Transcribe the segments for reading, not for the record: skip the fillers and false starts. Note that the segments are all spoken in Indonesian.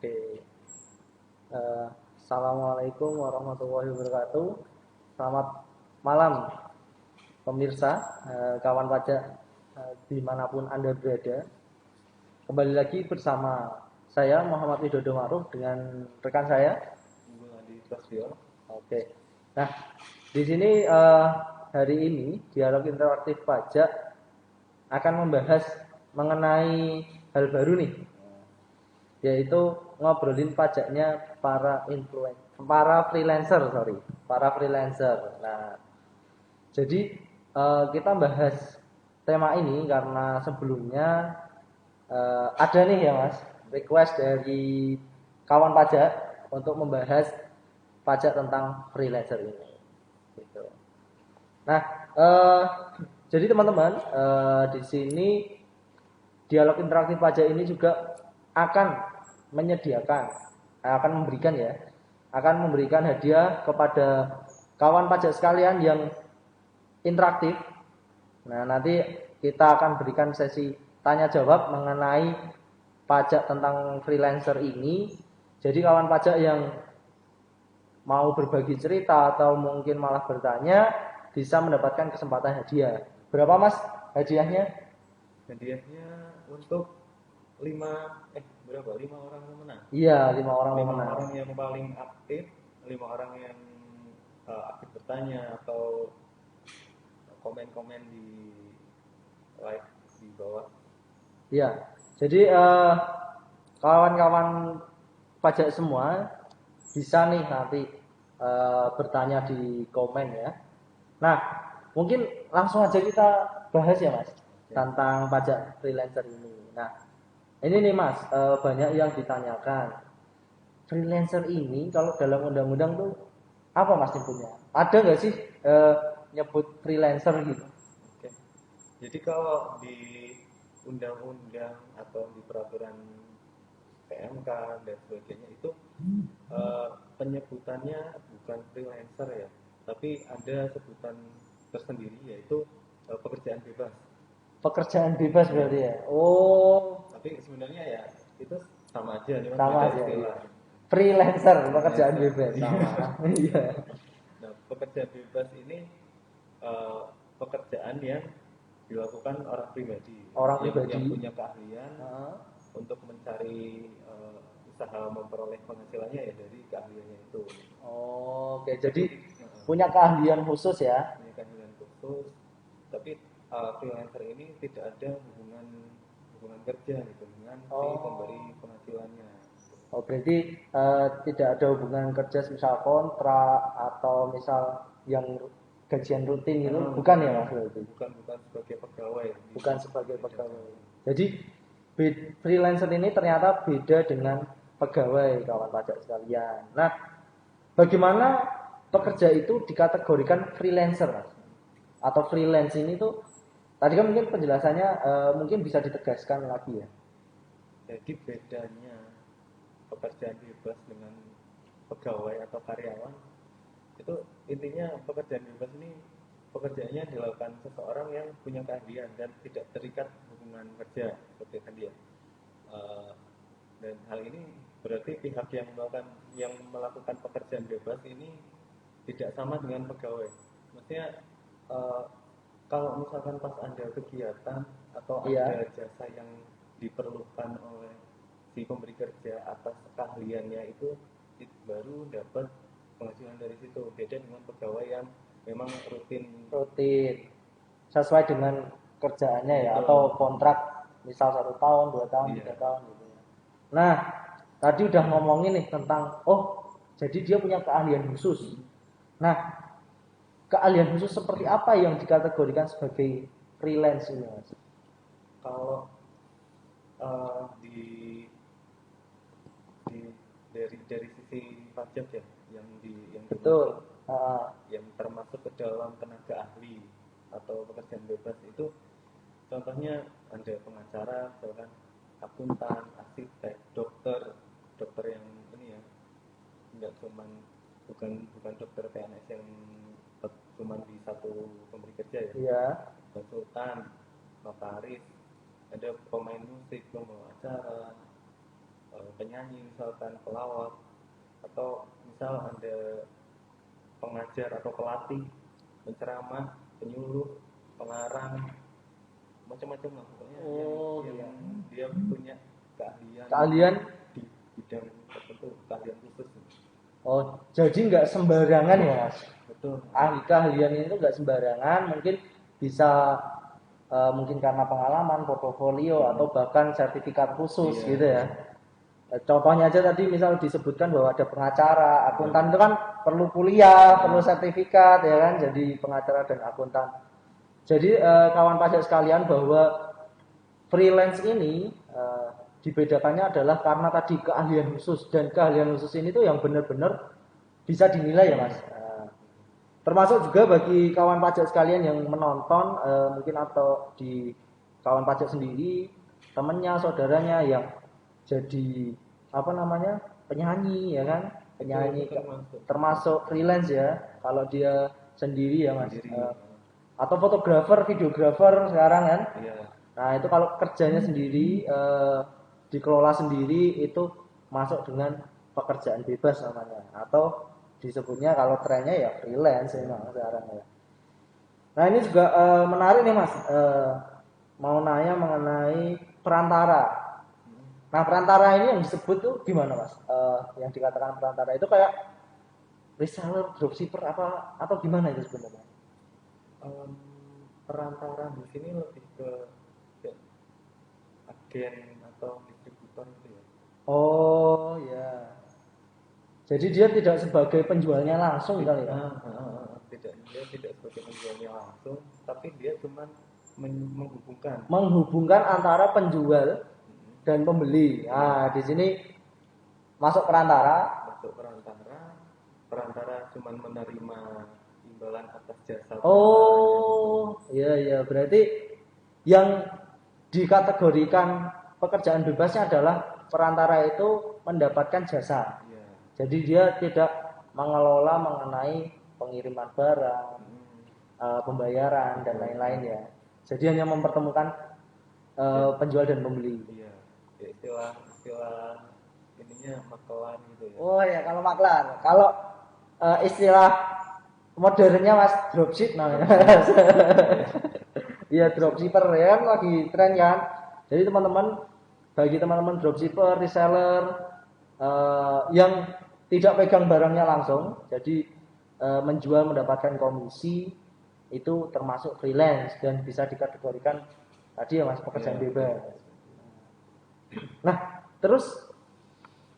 Oke. Assalamualaikum warahmatullahi wabarakatuh. Selamat malam pemirsa, kawan pajak dimanapun Anda berada. Kembali lagi bersama saya Muhammad Widodo Ma'ruf dengan rekan saya Adi Prasetyo. Oke. Nah, di sini hari ini dialog interaktif pajak akan membahas mengenai hal baru nih, yaitu ngobrolin pajaknya para freelancer. Nah, jadi kita bahas tema ini karena sebelumnya ada nih ya Mas, request dari kawan pajak untuk membahas pajak tentang freelancer ini. Gitu. Nah, jadi teman-teman di sini dialog interaktif pajak ini juga akan memberikan hadiah kepada kawan pajak sekalian yang interaktif. Nah, nanti kita akan berikan sesi tanya jawab mengenai pajak tentang freelancer ini. Jadi kawan pajak yang mau berbagi cerita atau mungkin malah bertanya bisa mendapatkan kesempatan hadiah. Berapa Mas hadiahnya? Hadiahnya untuk 5 orang pemenang. Iya, 5 orang 5 pemenang. orang yang paling aktif, 5 orang yang aktif bertanya atau komen-komen di like di bawah. Iya. Jadi kawan-kawan pajak semua bisa nih nanti bertanya di komen ya. Nah, mungkin langsung aja kita bahas ya Mas tentang pajak freelancer ini. Nah, ini nih Mas, banyak yang ditanyakan. Freelancer ini kalau dalam undang-undang tuh apa Mas nyebutnya? Ada nggak sih nyebut freelancer gitu? Oke. Jadi kalau di undang-undang atau di peraturan PMK dan sebagainya itu penyebutannya bukan freelancer ya, tapi ada sebutan tersendiri yaitu pekerjaan bebas. Pekerjaan bebas Ya, berarti ya. Oh, tapi sebenarnya ya itu sama aja, cuma sama beda aja ya. istilah. Freelancer, pekerjaan Freelancer. bebas Iya. sama. Iya. Nah, pekerjaan bebas ini eh, pekerjaan yang dilakukan orang pribadi Orang yang pribadi. punya keahlian untuk mencari usaha memperoleh penghasilannya ya dari keahliannya itu. Oke, Tapi jadi punya keahlian khusus ya. punya keahlian khusus, tapi freelancer ini tidak ada hubungan hubungan kerja gitu dengan si pemberi Oh, penghasilannya. oh berarti tidak ada hubungan kerja misal kontrak atau misal yang gajian rutin gitu, bukan ya Mas berarti? Bukan bukan sebagai pegawai di Bukan sebagai beda pegawai. jauh. Jadi freelancer ini ternyata beda dengan pegawai kawan pajak sekalian. Nah, bagaimana pekerja itu dikategorikan freelancer, Mas? Atau freelance ini tuh tadi kan mungkin penjelasannya mungkin bisa ditegaskan lagi ya. Jadi bedanya pekerjaan bebas dengan pegawai atau karyawan itu intinya pekerjaan bebas ini pekerjaannya dilakukan seseorang yang punya keahlian dan tidak terikat hubungan kerja seperti tadi ya. Eh, dan hal ini berarti pihak yang melakukan pekerjaan bebas ini tidak sama dengan pegawai. Maksudnya eh, kalau misalkan pas ada kegiatan atau Iya. ada jasa yang diperlukan oleh si pemberi kerja atas keahliannya itu baru dapat penghasilan dari situ. Beda dengan pegawai yang memang rutin. Rutin sesuai dengan kerjaannya ya Betul. atau kontrak misal 1 tahun 2 tahun Iya. 3 tahun gitu ya. Nah tadi udah ngomongin nih tentang oh jadi dia punya keahlian khusus. Nah keahlian khusus seperti apa yang dikategorikan sebagai freelance ini Mas? Kalau di di dari sisi pajak ya yang Betul. dimaksud yang termasuk ke dalam tenaga ahli atau pekerjaan bebas itu contohnya ada pengacara, misalkan akuntan, arsitek, dokter yang ini ya nggak cuman bukan bukan dokter PNS yang cuman di satu pemberi kerja ya, Iya. konsultan, notaris, ada pemain musik, pembawa acara, penyanyi misalkan, pelawak, atau misal ada pengajar atau pelatih, penceramah, penyuluh, pengarang, macam-macam lah pokoknya Oh, yang iya. dia punya keahlian Keahlian. di bidang tertentu, keahlian khusus. Oh, jadi nggak sembarangan ya, Mas. Betul. Keahlian itu nggak sembarangan, mungkin bisa mungkin karena pengalaman, portofolio atau bahkan sertifikat khusus Iya. gitu ya. Contohnya aja tadi misal disebutkan bahwa ada pengacara, akuntan itu kan perlu kuliah, perlu sertifikat ya kan, jadi pengacara dan akuntan. Jadi kawan pajak sekalian bahwa freelance ini dibedakannya adalah karena tadi keahlian khusus, dan keahlian khusus ini tuh yang benar-benar bisa dinilai ya Mas. Termasuk juga bagi kawan pajak sekalian yang menonton mungkin atau di kawan pajak sendiri, temennya, saudaranya yang jadi apa namanya penyanyi ya kan, penyanyi termasuk freelance ya kalau dia sendiri ya Mas. Atau fotografer, videografer sekarang kan. Iya. Nah itu kalau kerjanya sendiri dikelola sendiri itu masuk dengan pekerjaan bebas namanya, atau disebutnya kalau trennya ya freelance memang sekarang ya. Nah ini juga menarik nih Mas, mau nanya mengenai perantara. Nah perantara ini yang disebut tuh gimana Mas? Yang dikatakan perantara itu kayak reseller, dropshipper apa atau gimana itu sebenarnya? Perantara di sini lebih ke agen atau distributor gitu ya. Oh ya. Jadi dia tidak sebagai penjualnya langsung kali ya? Tidak, dia tidak sebagai penjualnya langsung, tapi dia cuma menghubungkan. Menghubungkan antara penjual dan pembeli. Nah, di sini masuk perantara. Masuk perantara, perantara cuma menerima imbalan atas jasa. Oh, iya iya. Berarti yang dikategorikan pekerjaan bebasnya adalah perantara itu mendapatkan jasa. Iya. Jadi dia tidak mengelola mengenai pengiriman barang, pembayaran dan lain-lain ya. Jadi hanya mempertemukan penjual dan pembeli. Iya. Ya, istilah ininya makelar gitu ya. Oh ya, kalau maklar. Kalau istilah modernnya Mas dropship namanya. Iya dropshipper ya kan lagi tren kan. Jadi teman-teman, bagi teman-teman dropshipper, reseller yang tidak pegang barangnya langsung, jadi menjual mendapatkan komisi, itu termasuk freelance dan bisa dikategorikan tadi ya Mas pekerjaan bebas. Nah, terus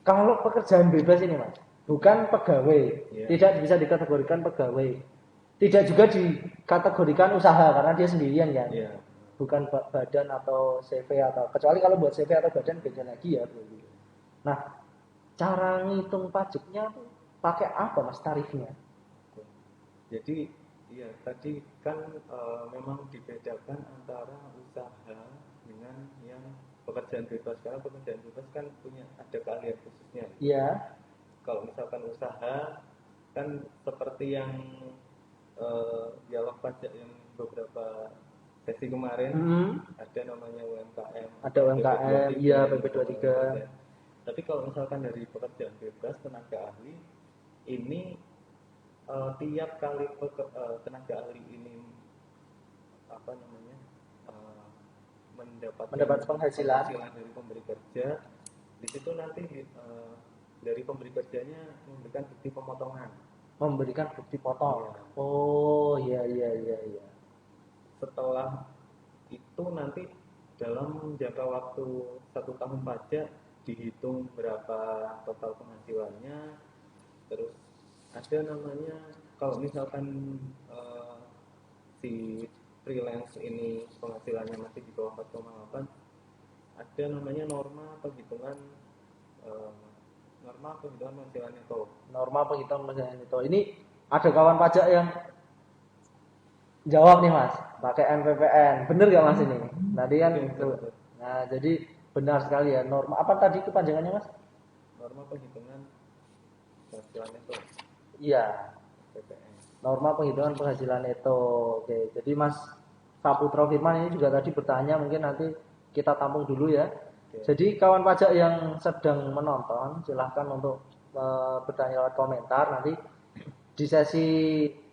kalau pekerjaan bebas ini Mas, bukan pegawai, tidak bisa dikategorikan pegawai, tidak juga dikategorikan usaha karena dia sendirian kan, bukan badan atau CV atau, kecuali kalau buat CV atau badan beda lagi ya. Nah, cara ngitung pajaknya tuh pakai apa Mas tarifnya? Jadi iya tadi kan memang dibedakan antara usaha dengan yang pekerjaan bebas, karena pekerjaan bebas kan punya ada keahlian khususnya. Iya. Kalau misalkan usaha kan seperti yang dialog pajak yang beberapa sesi kemarin, ada namanya UMKM, ada UMKM, iya PP23. Tapi kalau misalkan dari pekerjaan bebas tenaga ahli ini tiap kali tenaga ahli ini apa namanya mendapat penghasilan dari pemberi kerja, di situ nanti dari pemberi kerjanya memberikan bukti pemotongan. Memberikan bukti potong. Ya. Oh iya iya iya iya. Setelah itu nanti dalam jangka waktu 1 tahun pajak dihitung berapa total penghasilannya, terus ada namanya kalau misalkan si freelance ini penghasilannya masih di bawah 4,8, ada namanya norma penghitungan penghasilan neto. Norma penghitungan penghasilan neto. Ini ada kawan pajak yang jawab nih Mas, pakai NPPN. Bener gak Mas ini? Tadi kan itu. Nah, jadi benar sekali ya. Norma apa tadi kepanjangannya Mas? Norma penghitungan penghasilan neto. Iya. Norma penghitungan penghasilan neto. Oke, jadi Mas Saputra Firman ini juga tadi bertanya, mungkin nanti kita tampung dulu ya. Jadi kawan pajak yang sedang menonton, silahkan untuk bertanya lewat komentar. Nanti di sesi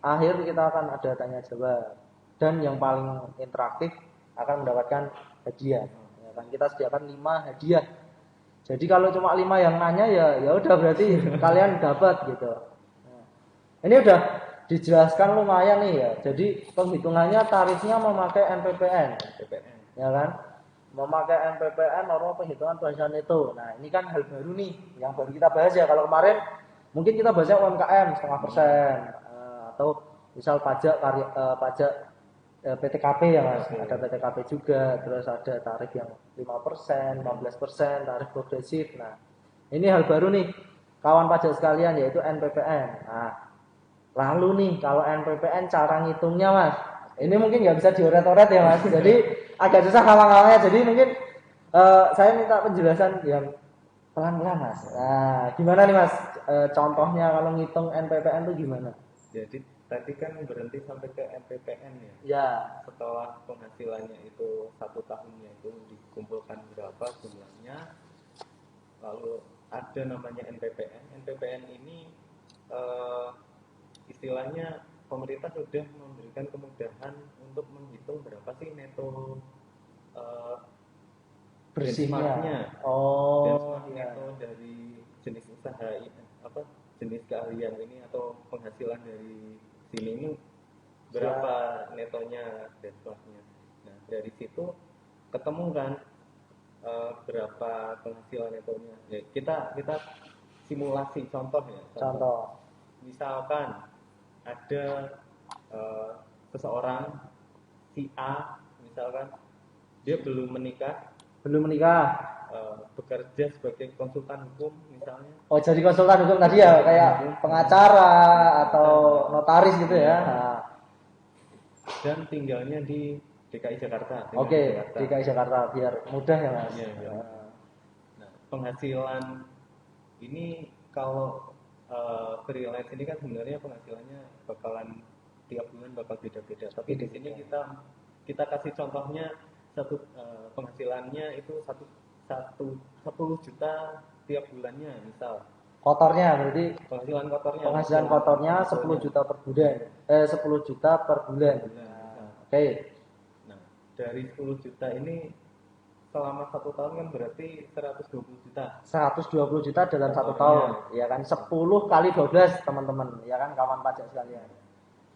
akhir kita akan ada tanya jawab. Dan yang paling interaktif akan mendapatkan hadiah. Ya kan kita sediakan 5 hadiah. Jadi kalau cuma 5 yang nanya ya udah berarti kalian dapat gitu. Nah, ini udah dijelaskan lumayan nih ya. Jadi penghitungannya tarifnya memakai NPPN. Ya kan? Memakai NPPN norma penghitungan penghasilan itu. Nah, ini kan hal baru nih yang baru kita bahas ya. Kalau kemarin mungkin kita bahasnya UMKM 0,5% atau misal pajak pajak PTKP ya Mas. Ada PTKP juga, terus ada tarif yang 5%, 15%, tarif progresif. Nah, ini hal baru nih kawan pajak sekalian yaitu NPPN. Nah, lalu nih kalau NPPN cara ngitungnya Mas. Ini mungkin nggak bisa dioret-oret ya Mas. Jadi agak susah hafal-hafalnya. Jadi mungkin saya minta penjelasan yang pelan-pelan Mas. Nah, gimana nih Mas? Contohnya kalau ngitung NPPN itu gimana? Jadi tadi kan berhenti sampai ke NPPN ya. Ya. Setelah penghasilannya itu 1 tahunnya itu dikumpulkan berapa jumlahnya, lalu ada namanya NPPN. NPPN ini istilahnya pemerintah sudah memberikan kemudahan untuk menghitung berapa sih neto Bersihnya. benchmark Iya. neto dari jenis usaha apa jenis keahlian ini atau penghasilan dari sini ini berapa netonya benchmarknya. Nah dari situ ketemu kan berapa penghasilan netonya. Ya, kita simulasi contoh ya. Contoh. Misalkan ada seseorang si A misalkan dia belum menikah, bekerja sebagai konsultan hukum misalnya. Oh jadi konsultan hukum tadi ya kayak pengacara atau notaris gitu ya. Nah. Dan tinggalnya di DKI Jakarta. Oke, DKI Jakarta biar mudah ya Mas. Iya, biar. Nah, penghasilan ini kalau freelance ini kan sebenarnya penghasilannya bakalan tiap bulan bakal beda-beda. Tapi di sini kita kasih contohnya penghasilannya itu 10 juta tiap bulannya misal. Kotornya berarti penghasilan kotornya 10 juta per bulan. 10 juta per bulan. Oke. Nah, dari 10 juta ini selama 1 tahun kan berarti 120 juta. 120 juta dalam 1 tahun. Ya kan 10 kali 12 teman-teman. Ya kan kawan pajak sekalian.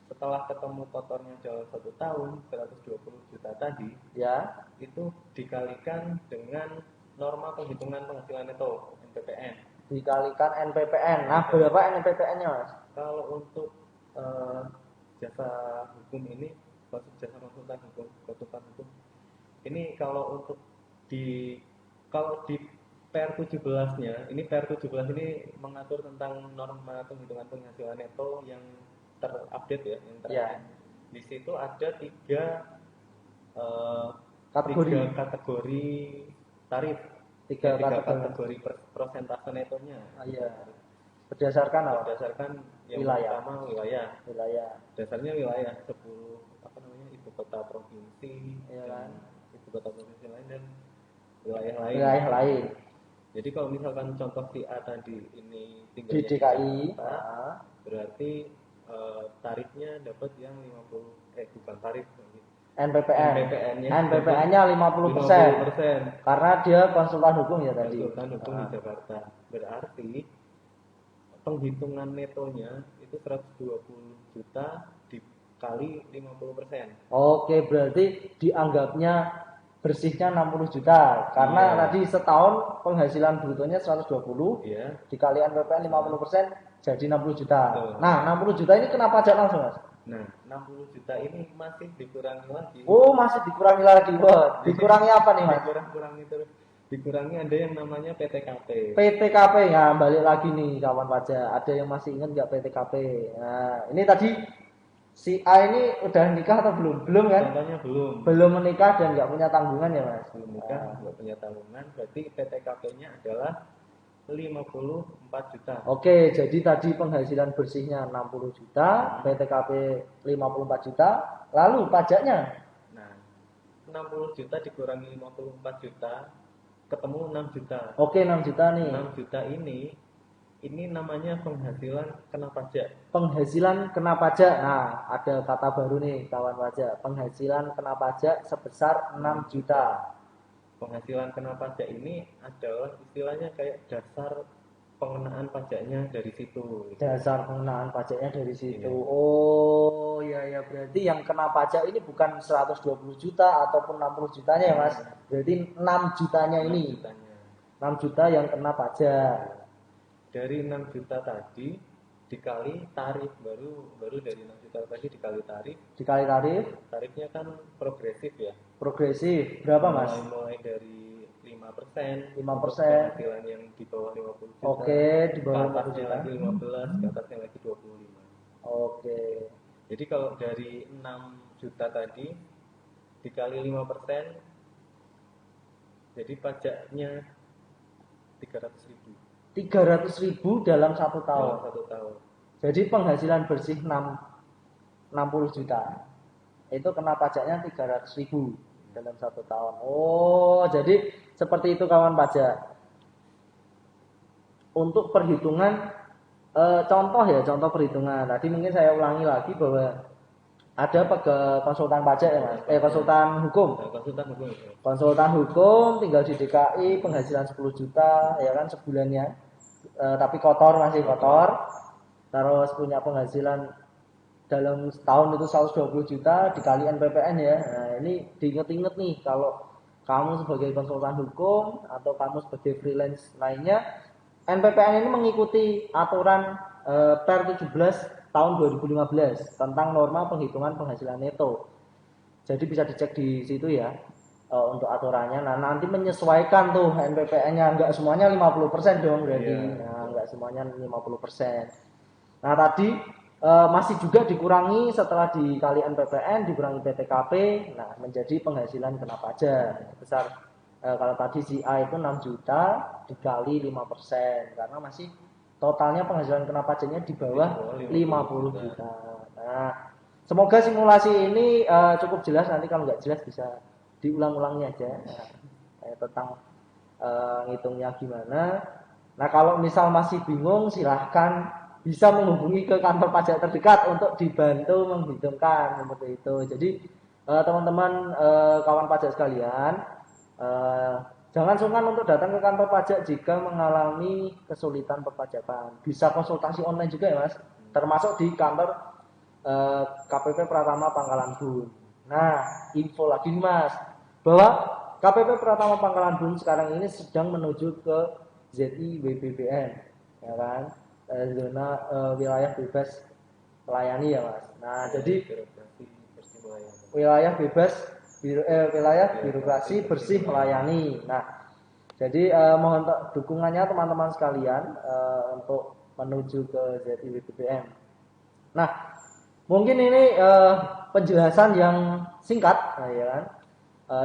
Setelah ketemu kotornya dalam 1 tahun 120 juta tadi, ya itu dikalikan dengan norma penghitungan penghasilan neto NPPN. Dikalikan NPPN. Nah, berapa NPPN-nya, Mas? Kalau untuk jasa hukum ini, jasa konsultan hukum, ini kalau untuk kalau di PR 17-nya, ini PR 17 ini mengatur tentang norma penghitungan penghasilan neto yang terupdate ya, yang terakhir. Di situ ada 3 kategori tarif. 3 kategori persentase netonya. Iya. Berdasarkan apa? Berdasarkan yang wilayah. pertama wilayah. Dasarnya wilayah 10 ibu kota provinsi, ya kan? Ibu kota provinsi lain dan wilayah lain. Jadi kalau misalkan contoh si A tadi ini tinggal di DKI, berarti tarifnya dapat yang 50 bukan tarif NPPN-nya 50%. Karena dia konsultan hukum ya tadi. Konsultan hukum di Jakarta. Berarti penghitungan netonya itu 120 juta dikali 50%. Oke, berarti dianggapnya bersihnya 60 juta. Karena tadi setahun penghasilan brutonya 120, dikali NPPN 50% jadi 60 juta. Betul. Nah, 60 juta ini kena pajak langsung, Mas? Nah, 60 juta ini masih dikurangi lagi. Oh, masih dikurangi lagi. Wah, dikurangi apa nih, Mas? Dikurangi ada yang namanya PTKP. PTKP ya, balik lagi nih kawan pajak. Ada yang masih ingat nggak PTKP? Nah, ini tadi si A ini udah nikah atau belum? Belum kan? Contohnya belum. Belum menikah dan nggak punya tanggungan ya, Mas? Belum nikah, nggak punya tanggungan. Berarti PTKP-nya adalah 54 juta. Oke, jadi tadi penghasilan bersihnya 60 juta, PTKP 54 juta, lalu pajaknya? Nah, 60 juta dikurangi 54 juta ketemu 6 juta. Oke, 6 juta nih. 6 juta ini namanya penghasilan kena pajak. Penghasilan kena pajak. Nah, ada kata baru nih kawan pajak. Penghasilan kena pajak sebesar 6 juta. Penghasilan kena pajak ini adalah istilahnya kayak dasar pengenaan pajaknya dari situ. Dasar pengenaan pajaknya dari situ. Iya. Oh, ya ya, berarti yang kena pajak ini bukan 120 juta ataupun 60 jutanya ya, Mas. Berarti 6 jutanya 6 ini. jutanya. 6 juta yang kena pajak. Dari 6 juta tadi dikali tarif, baru dari 6 juta tadi dikali tarif. Dikali tarif, Tarifnya kan progresif ya. progresif. Berapa, Mas? Mulai dari 5%, 5%. penghasilan yang di bawah 50 juta. Oke, di bawah ke atasnya 50 juta. lagi 15, ke atasnya lagi 25. Oke. Jadi kalau dari 6 juta tadi dikali 5%, jadi pajaknya 300.000 300.000 dalam 1 tahun. dalam 1 tahun. Jadi penghasilan bersih 60 juta. Itu kena pajaknya 300.000 dalam 1 tahun. Oh, jadi seperti itu kawan pajak. Untuk perhitungan contoh perhitungan. Tadi mungkin saya ulangi lagi bahwa ada konsultan pajak ya Mas. Konsultan hukum. Nah, konsultan hukum ya. Konsultan hukum tinggal di DKI, penghasilan 10 juta ya kan sebulannya. Tapi kotor, masih kotor. Terus punya penghasilan dalam setahun itu 120 juta dikali NPPN ya. Nah, ini diinget-inget nih kalau kamu sebagai konsultan hukum atau kamu sebagai freelance lainnya, NPPN ini mengikuti aturan Per 17 tahun 2015 tentang norma penghitungan penghasilan neto. Jadi bisa dicek di situ ya untuk aturannya. Nah, nanti menyesuaikan tuh NPPN-nya, enggak semuanya 50% dong berarti. Iya. Nah, enggak semuanya 50%. Nah, tadi masih juga dikurangi setelah dikali NPPN, dikurangi PTKP, nah menjadi penghasilan kena pajak sebesar kalau tadi si A itu 6 juta dikali 5%, karena masih totalnya penghasilan kena pajaknya di bawah 50 juta. Nah, semoga simulasi ini cukup jelas. Nanti kalau nggak jelas bisa diulang-ulangi aja tentang ngitungnya gimana. Nah, kalau misal masih bingung silahkan bisa menghubungi ke kantor pajak terdekat untuk dibantu menghitungkan seperti itu. Jadi teman-teman kawan pajak sekalian, jangan sungkan untuk datang ke kantor pajak jika mengalami kesulitan perpajakan. Bisa konsultasi online juga ya Mas, termasuk di kantor KPP Pratama Pangkalan Bun. Nah, info lagi nih Mas, bahwa KPP Pratama Pangkalan Bun sekarang ini sedang menuju ke ZIWBBN, ya kan? Zona wilayah bebas melayani ya Mas. Nah, jadi wilayah bebas wilayah birokrasi bersih melayani. Nah, jadi mohon dukungannya teman-teman sekalian untuk menuju ke ZIWBBM. Nah, mungkin ini penjelasan yang singkat, ya kan?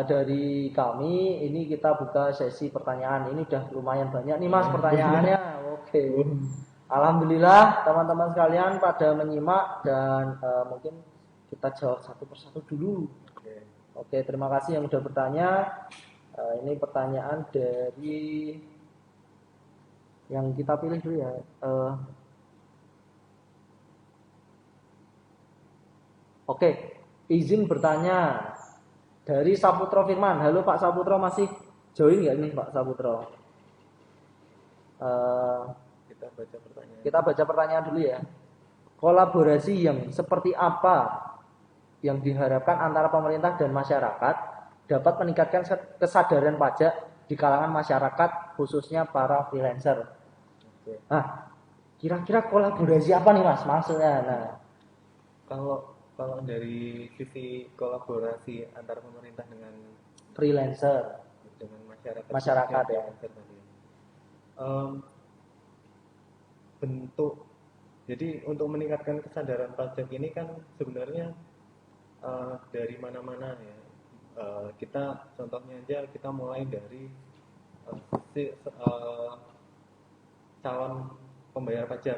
Dari kami ini kita buka sesi pertanyaan. Ini udah lumayan banyak nih Mas pertanyaannya. Oke. Alhamdulillah teman-teman sekalian pada menyimak dan mungkin kita jawab satu persatu dulu. Oke, terima kasih yang sudah bertanya. Ini pertanyaan dari yang kita pilih dulu ya. Oke, izin bertanya dari Saputro Firman. Halo Pak Saputro, masih join nggak nih Pak Saputro? Kita baca pertanyaan dulu ya. Kolaborasi yang seperti apa yang diharapkan antara pemerintah dan masyarakat dapat meningkatkan kesadaran pajak di kalangan masyarakat khususnya para freelancer. Nah, kira-kira kolaborasi apa nih Mas maksudnya? Nah, kalau dari sisi kolaborasi antara pemerintah dengan freelancer, dengan masyarakat ya. Bentuk, jadi untuk meningkatkan kesadaran pajak ini kan sebenarnya dari mana-mana ya. Kita contohnya aja kita mulai dari calon pembayar pajak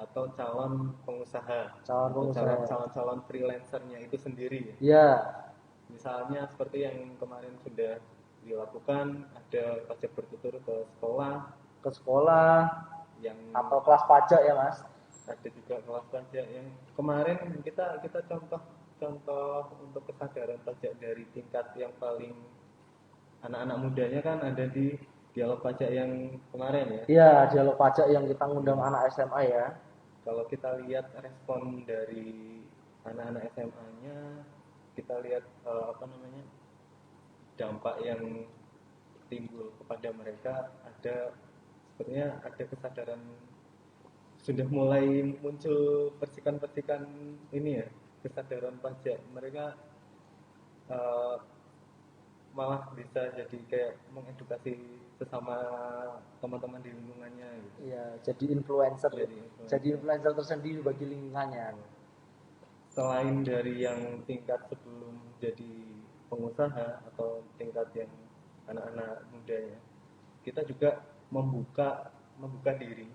atau calon pengusaha calon freelancernya itu sendiri ya. Misalnya seperti yang kemarin sudah dilakukan, ada pajak bertutur ke sekolah yang atau kelas pajak ya Mas. ada juga kelas pajak yang kemarin kita contoh contoh untuk kesadaran pajak dari tingkat yang paling anak-anak mudanya kan ada di dialog pajak yang kemarin ya. Iya, dialog pajak yang kita ngundang anak SMA ya. Kalau kita lihat respon dari anak-anak SMA-nya, kita lihat apa namanya dampak yang timbul kepada mereka, ada sebenarnya ada kesadaran, sudah mulai muncul percikan-percikan ini ya, kesadaran pajak. Mereka eh, malah bisa jadi kayak mengedukasi sesama teman-teman di lingkungannya gitu. Iya, jadi influencer. Jadi influencer. Jadi influencer tersendiri bagi lingkungannya. Selain dari yang tingkat sebelum jadi pengusaha atau tingkat yang anak-anak mudanya, kita juga membuka diri.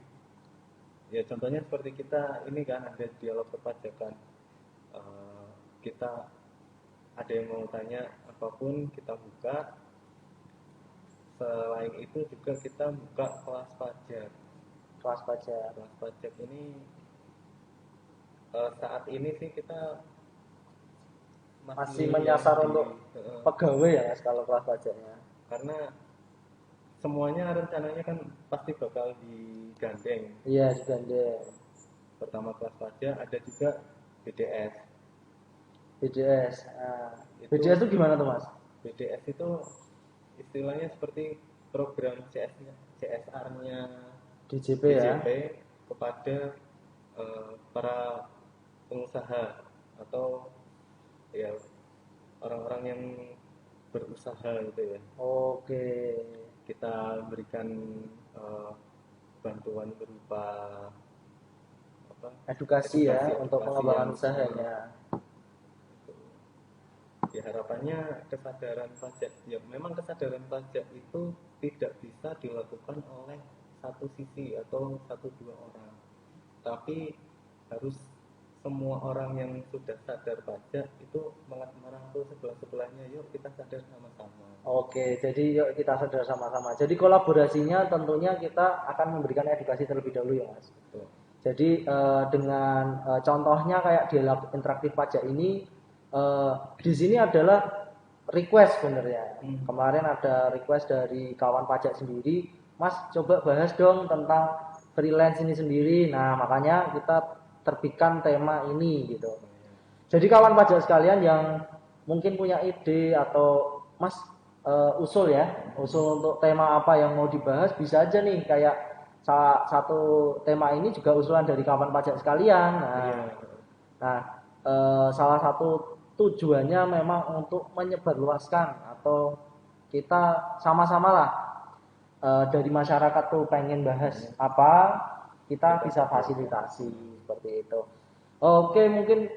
Ya contohnya seperti kita ini kan ada dialog perpajakan. Kita ada yang mau tanya apapun kita buka. Selain itu juga kita buka kelas pajak. Kelas pajak. Kelas pajak ini saat ini sih kita Masih menyasar untuk pegawai ya Mas kalau kelas pajaknya. Karena semuanya rencananya kan pasti bakal digandeng. Iya, digandeng. Pertama kelas pajak, ada juga BDS. BDS. Nah, BDS itu gimana tuh Mas? BDS itu istilahnya seperti program CSR-nya DJP ya. kepada para pengusaha atau ya orang-orang yang berusaha gitu ya. Oke. Kita berikan bantuan berupa Edukasi ya untuk pengembangan usahanya. Ya harapannya kesadaran pajak, ya memang kesadaran pajak itu tidak bisa dilakukan oleh satu sisi atau satu dua orang, tapi harus semua orang yang sudah sadar pajak itu merangkul sebelah-sebelahnya, yuk kita sadar sama-sama. Oke, jadi yuk kita sadar sama-sama. Jadi kolaborasinya tentunya kita akan memberikan edukasi terlebih dahulu ya Mas. Betul. Jadi dengan contohnya kayak dialog interaktif pajak ini, di sini adalah request sebenarnya. Kemarin ada request dari kawan pajak sendiri, Mas coba bahas dong tentang freelance ini sendiri. Nah makanya kita terbitkan tema ini gitu. Jadi kawan pajak sekalian yang mungkin punya ide atau Mas usul untuk tema apa yang mau dibahas, bisa aja nih kayak satu tema ini juga usulan dari kawan pajak sekalian. Nah, salah satu tujuannya memang untuk menyebarluaskan atau kita sama-sama lah dari masyarakat tuh pengen bahas apa, kita bisa fasilitasi seperti itu. Oke, mungkin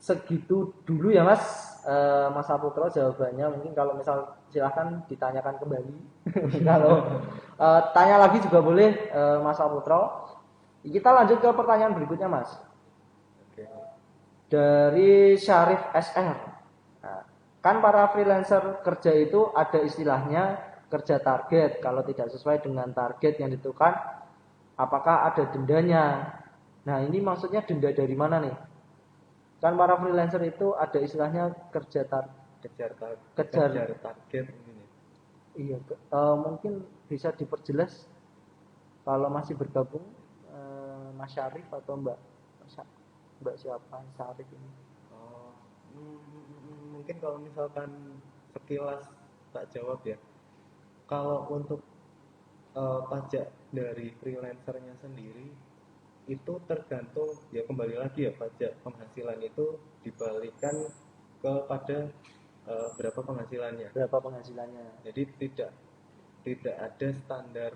segitu dulu ya Mas. Mas Saputro jawabannya, mungkin kalau misal silahkan ditanyakan kembali. Kalau tanya lagi juga boleh Mas Saputro. Kita lanjut ke pertanyaan berikutnya Mas. Dari Syarif SR. Nah, kan para freelancer kerja itu ada istilahnya kerja target. Kalau tidak sesuai dengan target yang ditentukan, apakah ada dendanya? Nah ini maksudnya denda dari mana nih? Kan para freelancer itu ada istilahnya kejar target ini. Iya, mungkin bisa diperjelas kalau masih bergabung Mas Syarif atau Mbak siapa Syarif ini? Mungkin kalau misalkan sekilas tak jawab ya. Kalau untuk pajak dari freelancernya sendiri itu tergantung, ya kembali lagi ya, pajak penghasilan itu dibalikan kepada berapa penghasilannya. Jadi tidak ada standar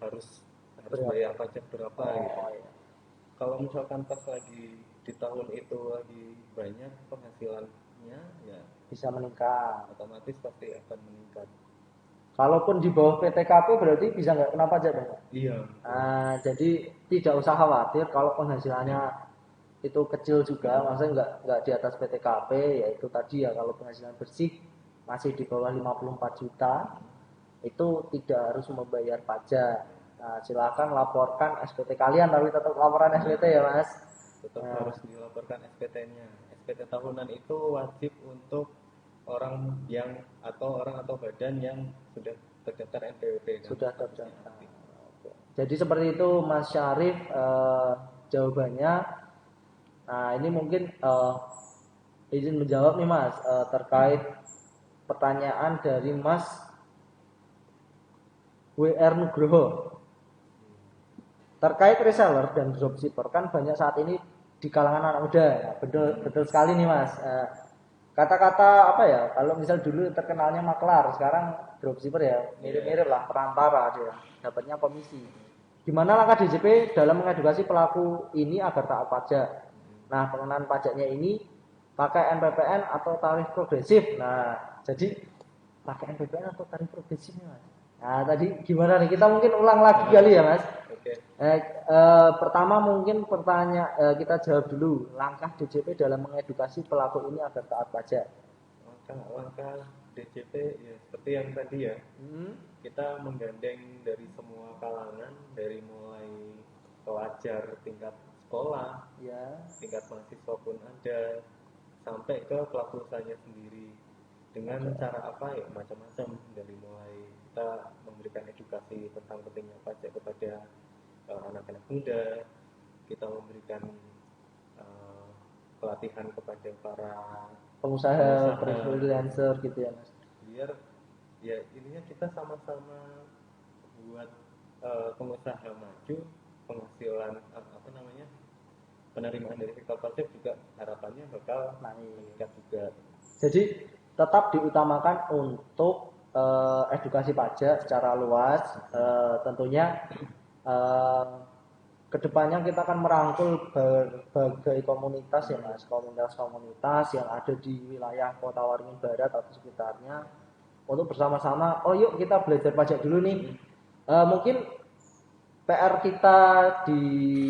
harus bayar pajak berapa gitu. Iya. Kalau misalkan pas lagi di tahun itu lagi banyak penghasilannya, ya bisa meningkat. Otomatis pasti akan meningkat. Kalaupun di bawah PTKP berarti bisa nggak kena pajak Bang? Iya. Jadi tidak usah khawatir kalau penghasilannya itu kecil juga, maksudnya nggak di atas PTKP, yaitu tadi ya kalau penghasilan bersih masih di bawah 54 juta itu tidak harus membayar pajak. Nah, silakan laporkan SPT kalian, tapi tetap laporan SPT ya Mas. Tetap harus dilaporkan SPT-nya. SPT tahunan itu wajib untuk orang yang orang atau badan yang sudah terdaftar NPWP. Sudah terdaftar. Jadi seperti itu Mas Syarif jawabannya. Nah ini mungkin izin menjawab nih Mas terkait pertanyaan dari Mas WR Nugroho. Terkait reseller dan dropshipper kan banyak saat ini di kalangan anak muda. Ya, betul sekali nih Mas. Kata-kata apa ya? Kalau misal dulu terkenalnya maklar, sekarang dropshipper ya mirip-mirip lah, perantara dia. Dapatnya komisi. Gimana langkah DJP dalam mengedukasi pelaku ini agar taat pajak? Nah, pengenaan pajaknya ini pakai NPPN atau tarif progresif. Nah, jadi pakai NPPN atau tarif progresif nih Mas. Nah, tadi gimana nih? Kita mungkin ulang lagi kali ya Mas. Oke. Pertama mungkin kita jawab dulu langkah DJP dalam mengedukasi pelaku ini agar taat pajak. Langkah DJP ya seperti yang tadi ya. Kita menggandeng dari semua kalangan, dari mulai pelajar tingkat sekolah, Ya. tingkat mahasiswa pun ada, sampai ke pelaku usahanya sendiri. Dengan cara apa ya macam-macam, dari mulai kita memberikan edukasi tentang pentingnya pajak kepada anak-anak muda, kita memberikan pelatihan kepada para Pengusaha, freelancer gitu ya Mas. Biar ya ininya kita sama-sama buat pengusaha maju, penghasilan penerimaan dari sektor pajak juga harapannya bakal meningkat juga. Jadi tetap diutamakan untuk edukasi pajak secara luas. Tentunya kedepannya kita akan merangkul berbagai komunitas ya Mas, komunitas yang ada di wilayah Kota Waringin Barat atau sekitarnya untuk bersama-sama. Oh yuk kita belajar pajak dulu nih. Mungkin PR kita di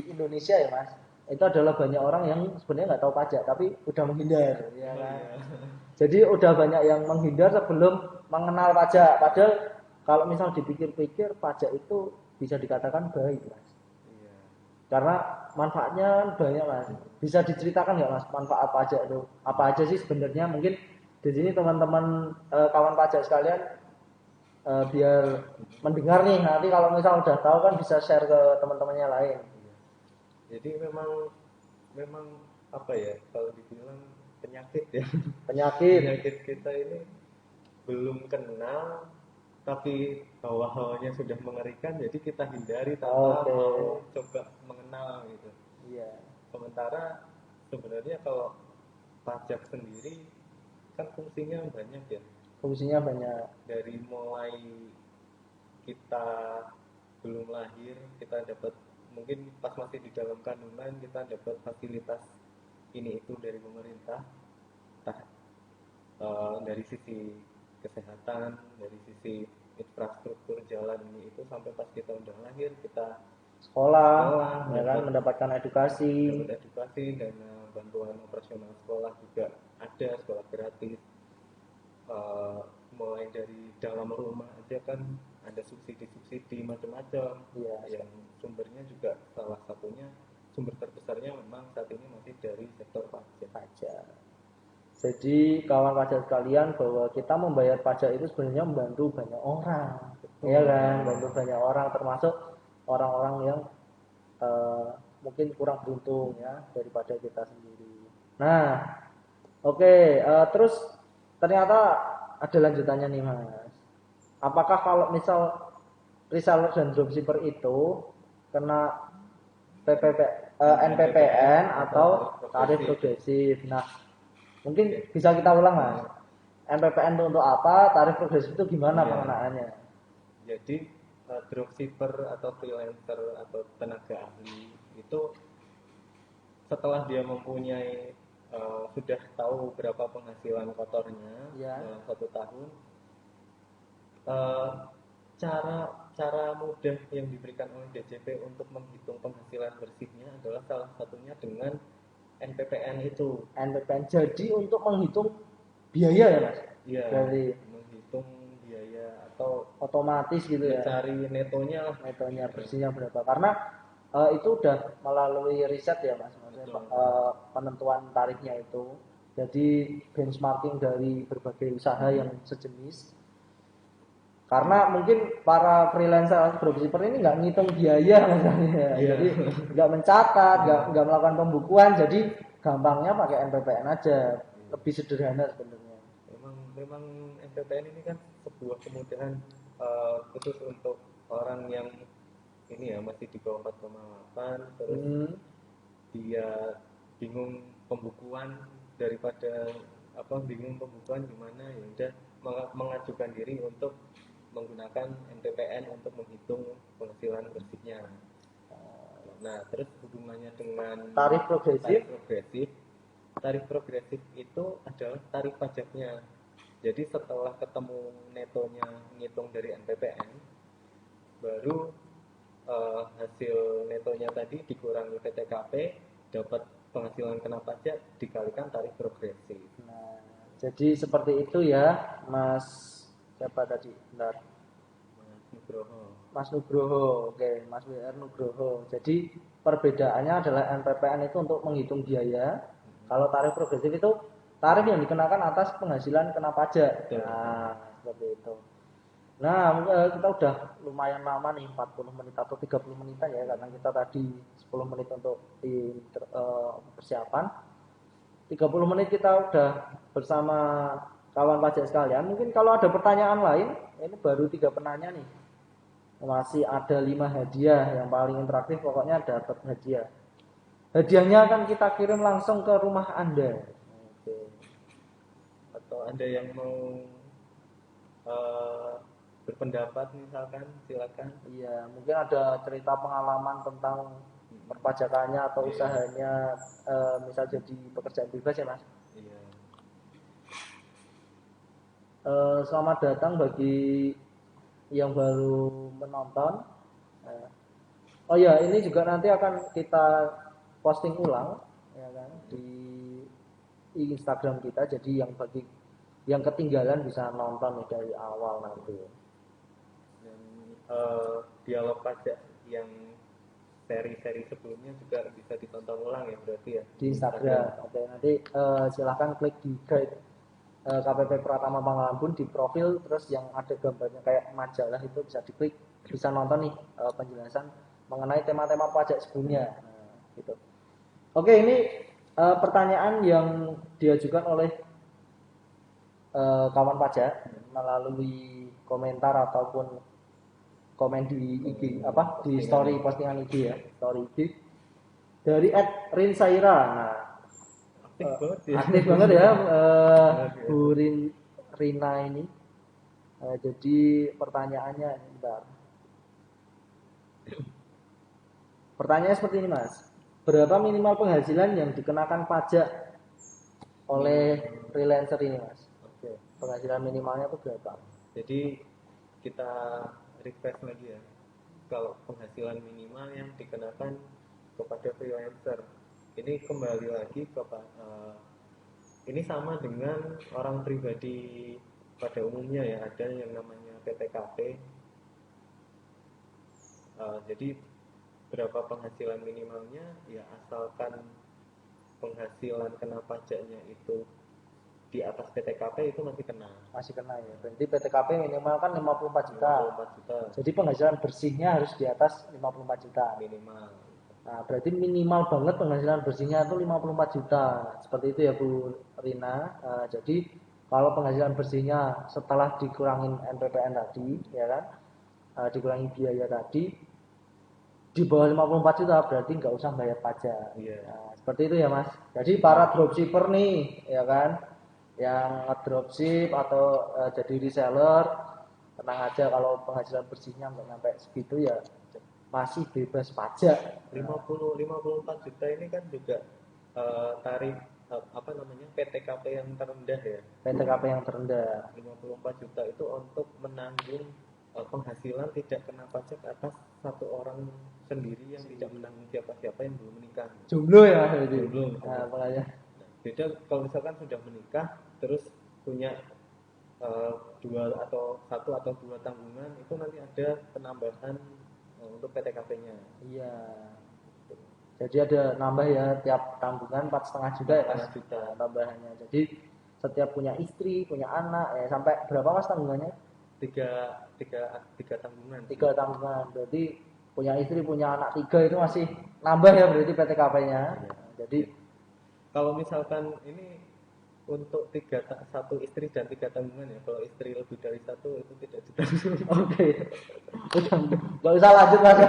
Indonesia ya Mas, itu adalah banyak orang yang sebenarnya nggak tahu pajak tapi udah menghindar, ya kan? Jadi udah banyak yang menghindar sebelum mengenal pajak. Padahal kalau misal dipikir-pikir pajak itu bisa dikatakan baik Mas. Karena manfaatnya banyak Mas. Bisa diceritakan nggak Mas manfaat pajak itu? Apa aja sih sebenarnya? Mungkin di sini teman-teman kawan pajak sekalian biar mendengar nih, nanti kalau misal udah tahu kan bisa share ke teman-temannya lain. Jadi memang apa ya kalau dibilang penyakit ya. Penyakit kita ini belum kenal tapi hawa-hawanya sudah mengerikan, jadi kita hindari tanpa mau coba mengenal gitu. Iya. Sementara sebenarnya kalau pajak sendiri kan fungsinya banyak ya. Fungsinya banyak. Dari mulai kita belum lahir kita dapat, mungkin pas masih di dalam kandungan kita dapat fasilitas ini itu dari pemerintah, dari sisi kesehatan, dari sisi infrastruktur jalan ini itu, sampai pas kita udah lahir kita sekolah ya kan, mendapatkan edukasi dan bantuan operasional sekolah juga ada, sekolah gratis. Mulai dari dalam rumah aja kan ada subsidi macam-macam yang sumbernya juga salah satunya, sumber terbesarnya memang saat ini masih dari sektor pajak. Jadi kawan pajak sekalian, bahwa kita membayar pajak itu sebenarnya membantu banyak orang. Iya kan, membantu banyak orang, termasuk orang-orang yang mungkin kurang beruntung ya daripada kita sendiri. Nah, oke, terus ternyata ada lanjutannya nih Mas. Apakah kalau misal reseller dan dropshipper itu kena NPPN atau tarif progresif? Nah, mungkin bisa kita ulang Mas. NPPN itu untuk apa? Tarif progresif itu gimana pengenaannya? Jadi dropshipper atau freelancer atau tenaga ahli itu setelah dia mempunyai sudah tahu berapa penghasilan kotornya dalam 1 tahun, cara mudah yang diberikan oleh DJP untuk menghitung penghasilan bersihnya adalah salah satunya dengan NPPN itu. NPPN. Jadi untuk menghitung biaya ya Mas? Iya, Dari menghitung biaya atau otomatis gitu ya. mencari netonya lah. Netonya bersihnya berapa? Karena itu udah melalui riset ya mas, maksudnya Betul. penentuan tarifnya itu. Jadi benchmarking dari berbagai usaha yang sejenis. Karena mungkin para freelancer atau dropshipper ini nggak ngitung biaya misalnya, Iya. jadi nggak mencatat, nggak melakukan pembukuan, jadi gampangnya pakai NPPN aja, lebih sederhana sebenarnya. Memang MPPN ini kan sebuah kemudahan khusus untuk orang yang ini ya masih di bawah 4,8 terus Hmm. dia bingung pembukuan daripada bingung pembukuan gimana ya udah mengajukan diri untuk menggunakan NPPN untuk menghitung penghasilan bersihnya. Nah, terus hubungannya dengan Tarif progresif. tarif progresif itu adalah tarif pajaknya. Jadi setelah ketemu netonya ngitung dari NPPN, baru hasil netonya tadi dikurangi PTKP, dapat penghasilan kena pajak dikalikan tarif progresif. Nah, jadi seperti itu ya, Mas. Siapa tadi? Bentar. Mas Nugroho. Mas Nugroho, oke, Mas WR Nugroho. Jadi perbedaannya adalah NPPN itu untuk menghitung biaya. Kalau tarif progresif itu tarif yang dikenakan atas penghasilan kena pajak. Betul. Nah, seperti itu. Nah, kita udah lumayan lama nih, 40 menit atau 30 menitan ya, karena kita tadi 10 menit untuk persiapan. 30 menit kita udah bersama kawan pajak sekalian. Mungkin kalau ada pertanyaan lain, ini baru 3 penanya nih. Masih ada 5 hadiah, yang paling interaktif pokoknya dapat hadiah. Hadiahnya akan kita kirim langsung ke rumah Anda. Oke. Atau Anda yang mau berpendapat misalkan silakan. Iya, mungkin ada cerita pengalaman tentang perpajakannya atau usahanya, misal jadi pekerjaan bebas ya mas. Iya. Selamat datang bagi yang baru menonton. Oh ya, ini juga nanti akan kita posting ulang, ya kan, di Instagram kita. Jadi yang bagi yang ketinggalan bisa nonton dari awal nanti. Dan dialog pajak yang seri-seri sebelumnya juga bisa ditonton ulang ya berarti ya Di Instagram. Oke, nanti silahkan klik di guide KPP Pratama Pangalampun di profil, terus yang ada gambarnya kayak majalah itu bisa diklik, bisa nonton nih penjelasan mengenai tema-tema pajak sebelumnya. Nah, gitu. Oke, ini pertanyaan yang diajukan oleh kawan pajak melalui komentar ataupun komen di IG di story postingan IG ya, story IG dari @rinsaira. Nah, aktif banget ya Bu Rina ini. Jadi pertanyaannya bentar. Pertanyaannya seperti ini mas, berapa minimal penghasilan yang dikenakan pajak oleh freelancer ini mas? Oke, penghasilan minimalnya itu berapa? Jadi kita request lagi ya, kalau penghasilan minimal yang dikenakan kepada freelancer ini kembali lagi ke ini sama dengan orang pribadi pada umumnya ya, ada yang namanya PTKP. Jadi berapa penghasilan minimalnya ya asalkan penghasilan kena pajaknya itu di atas PTKP itu masih kena. Masih kena ya. Berarti PTKP minimal kan 54 juta. 54 juta. Jadi penghasilan bersihnya harus di atas 54 juta. Minimal. Nah, berarti minimal banget penghasilan bersihnya itu 54 juta. Seperti itu ya Bu Rina. Jadi kalau penghasilan bersihnya setelah dikurangin NPPN tadi, ya kan, dikurangi biaya tadi, di bawah 54 juta berarti nggak usah bayar pajak. Iya. Nah, seperti itu ya Mas. Jadi para dropshipper nih, ya kan, yang ngedropship atau jadi reseller, tenang aja kalau penghasilan bersihnya nggak sampai segitu ya masih bebas pajak. 54 juta ini kan juga tarif PTKP yang terendah ya. PTKP yang terendah. 54 juta itu untuk menanggung penghasilan tidak kena pajak atas satu orang sendiri yang tidak menanggung siapa-siapa yang belum menikah. Jomblo ya jadi. Jomblo. Nah, makanya. Beda kalau misalkan sudah menikah terus punya dua atau satu atau dua tanggungan itu nanti ada penambahan untuk PTKP-nya. Iya. Jadi ada nambah ya tiap tanggungan 4,5 juta ya Mas. 4,5 juta. Nah, tambahannya. Jadi setiap punya istri, punya anak ya sampai berapa Mas tanggungannya? Tiga tanggungan. 3 tanggungan. Berarti punya istri, punya anak 3 itu masih nambah ya berarti PTKP-nya. Iya. Nah, jadi Kalau misalkan ini untuk satu istri dan 3 tanggungan ya. Kalau istri lebih dari satu itu tidak ditanggung. oke. Udah nggak usah lanjut Mas.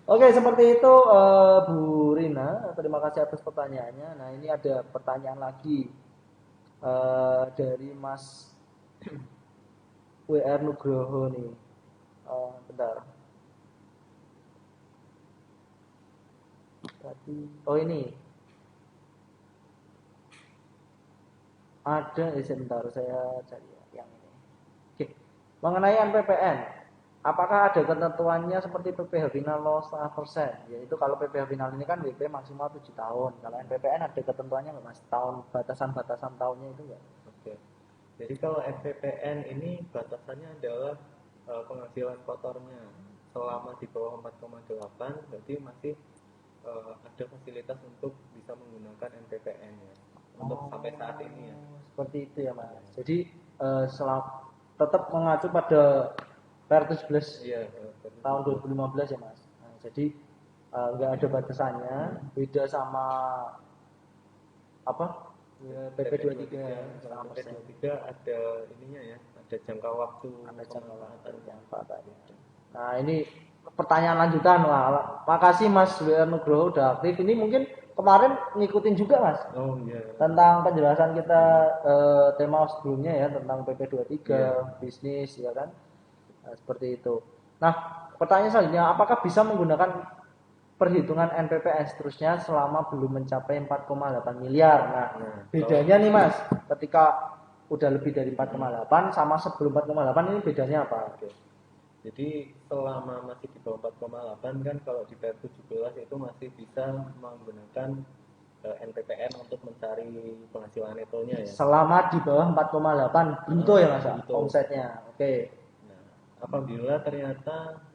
Oke, seperti itu Bu Rina. Terima kasih atas pertanyaannya. Nah, ini ada pertanyaan lagi dari Mas WR Nugroho nih. Bentar. Oh ini ada sebentar saya cari yang ini. Oke. Mengenai NPPN, apakah ada ketentuannya seperti PPh final 0,5%? Yaitu kalau PPh final ini kan WP maksimal 7 tahun. Kalau NPPN ada ketentuannya nggak Mas? Tahun batasan tahunnya itu nggak? Oke. Jadi kalau NPPN ini batasannya adalah penghasilan kotornya selama di bawah 4,8 berarti masih ada fasilitas untuk bisa menggunakan NPPN ya untuk sampai saat ini ya. Seperti itu ya Mas. Jadi tetap mengacu pada Perpres 11 Iya, tahun 2015 ya Mas. Nah, jadi nggak ada batasannya, beda sama apa PP 23 Kalau PP 23 ada ininya ya, ada jangka waktu pemanfaatannya. Nah ini pertanyaan lanjutan. Wah, makasih Mas WR Nugroho udah aktif. Ini mungkin kemarin ngikutin juga Mas. Oh iya. Tentang penjelasan kita tema sebelumnya ya tentang PP 23 bisnis ya kan. Nah, seperti itu. Nah, pertanyaan selanjutnya, apakah bisa menggunakan perhitungan NPPN seterusnya selama belum mencapai 4,8 miliar? Nah, bedanya nih Mas, ketika udah lebih dari 4,8 sama sebelum 4,8 ini bedanya apa? Oke. Jadi selama masih di bawah 4,8 kan kalau di PR 17 itu masih bisa menggunakan NPPN untuk mencari penghasilan netonya ya. Selama di bawah 4,8 bruto ya Mas, omsetnya. Oke. Nah, apabila ternyata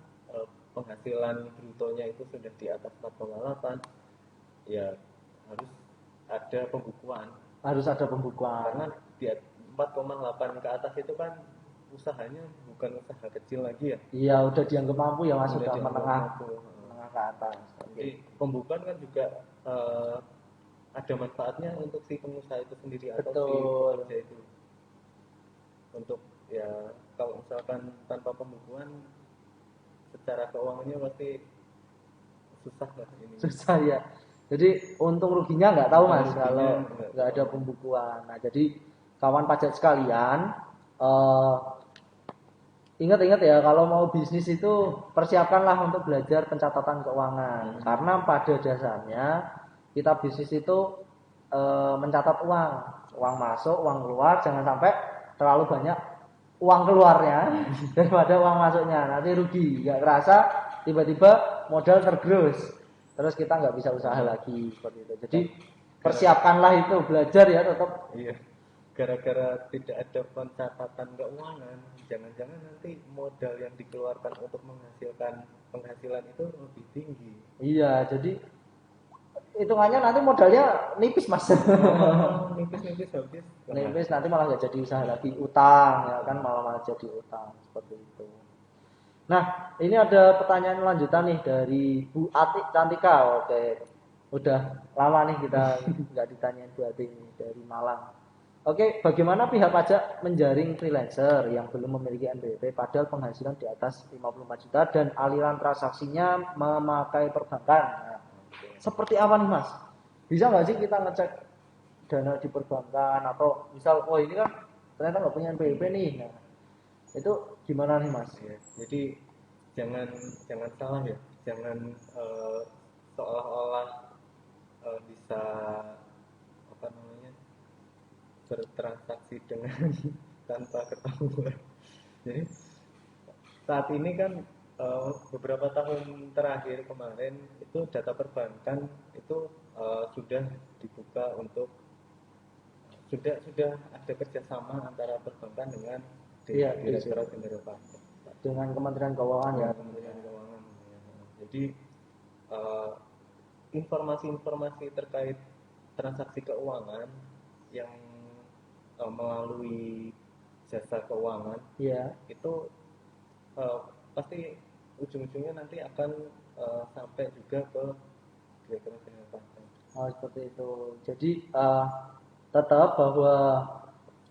penghasilan brutonya itu sudah di atas 4,8 ya harus ada pembukuan. Harus ada pembukuan. Karena di 4,8 ke atas itu kan usahanya bukan usaha kecil lagi ya. Iya, udah dianggap mampu ya Mas, sudah menengah ke atas. Jadi pembukuan kan juga ada manfaatnya untuk si pengusaha itu sendiri atau si pekerja itu. Untuk ya kalau misalkan tanpa pembukuan secara keuangannya pasti susah lah ini. Susah ya. Jadi untung ruginya nggak tahu Mas kalau nggak ada pembukuan. Nah jadi kawan pajak sekalian, ingat-ingat ya kalau mau bisnis itu persiapkanlah untuk belajar pencatatan keuangan. Karena pada dasarnya kita bisnis itu mencatat uang masuk, uang keluar, jangan sampai terlalu banyak uang keluarnya daripada uang masuknya. Nanti rugi, nggak kerasa tiba-tiba modal tergerus. Terus kita nggak bisa usaha lagi seperti itu. Jadi persiapkanlah itu, belajar ya tetap. Iya. Gara-gara tidak ada pencatatan keuangan, jangan-jangan nanti modal yang dikeluarkan untuk menghasilkan penghasilan itu lebih tinggi. Iya, jadi hitungannya nanti modalnya nipis Mas. Nipis habis. Nipis nanti malah nggak jadi usaha lagi, utang ya kan malah jadi utang seperti itu. Nah, ini ada pertanyaan lanjutan nih dari Bu Atik Cantika. Oke, udah lama nih kita nggak ditanyain Bu Atik ini dari Malang. Oke, bagaimana pihak pajak menjaring freelancer yang belum memiliki NPWP padahal penghasilan di atas 54 juta dan aliran transaksinya memakai perbankan? Nah, seperti apa nih Mas? Bisa nggak sih kita ngecek dana di perbankan atau misal, oh ini kan ternyata nggak punya NPWP nih. Nah, itu gimana nih Mas? Ya, jadi jangan salah ya, jangan seolah-olah bisa apa namanya bertransaksi dengan tanpa ketahuan. Jadi saat ini kan beberapa tahun terakhir kemarin itu data perbankan itu sudah dibuka untuk sudah ada kerjasama antara perbankan dengan Iya, Direktorat Jenderal Pajak dengan Kementerian Keuangan ya. Kementerian Keuangan. Jadi eh, informasi-informasi terkait transaksi keuangan yang melalui jasa keuangan Iya. itu eh, pasti ujung-ujungnya nanti akan sampai juga ke Direktorat Jenderal Pajak. Oh, seperti itu. Jadi tetap bahwa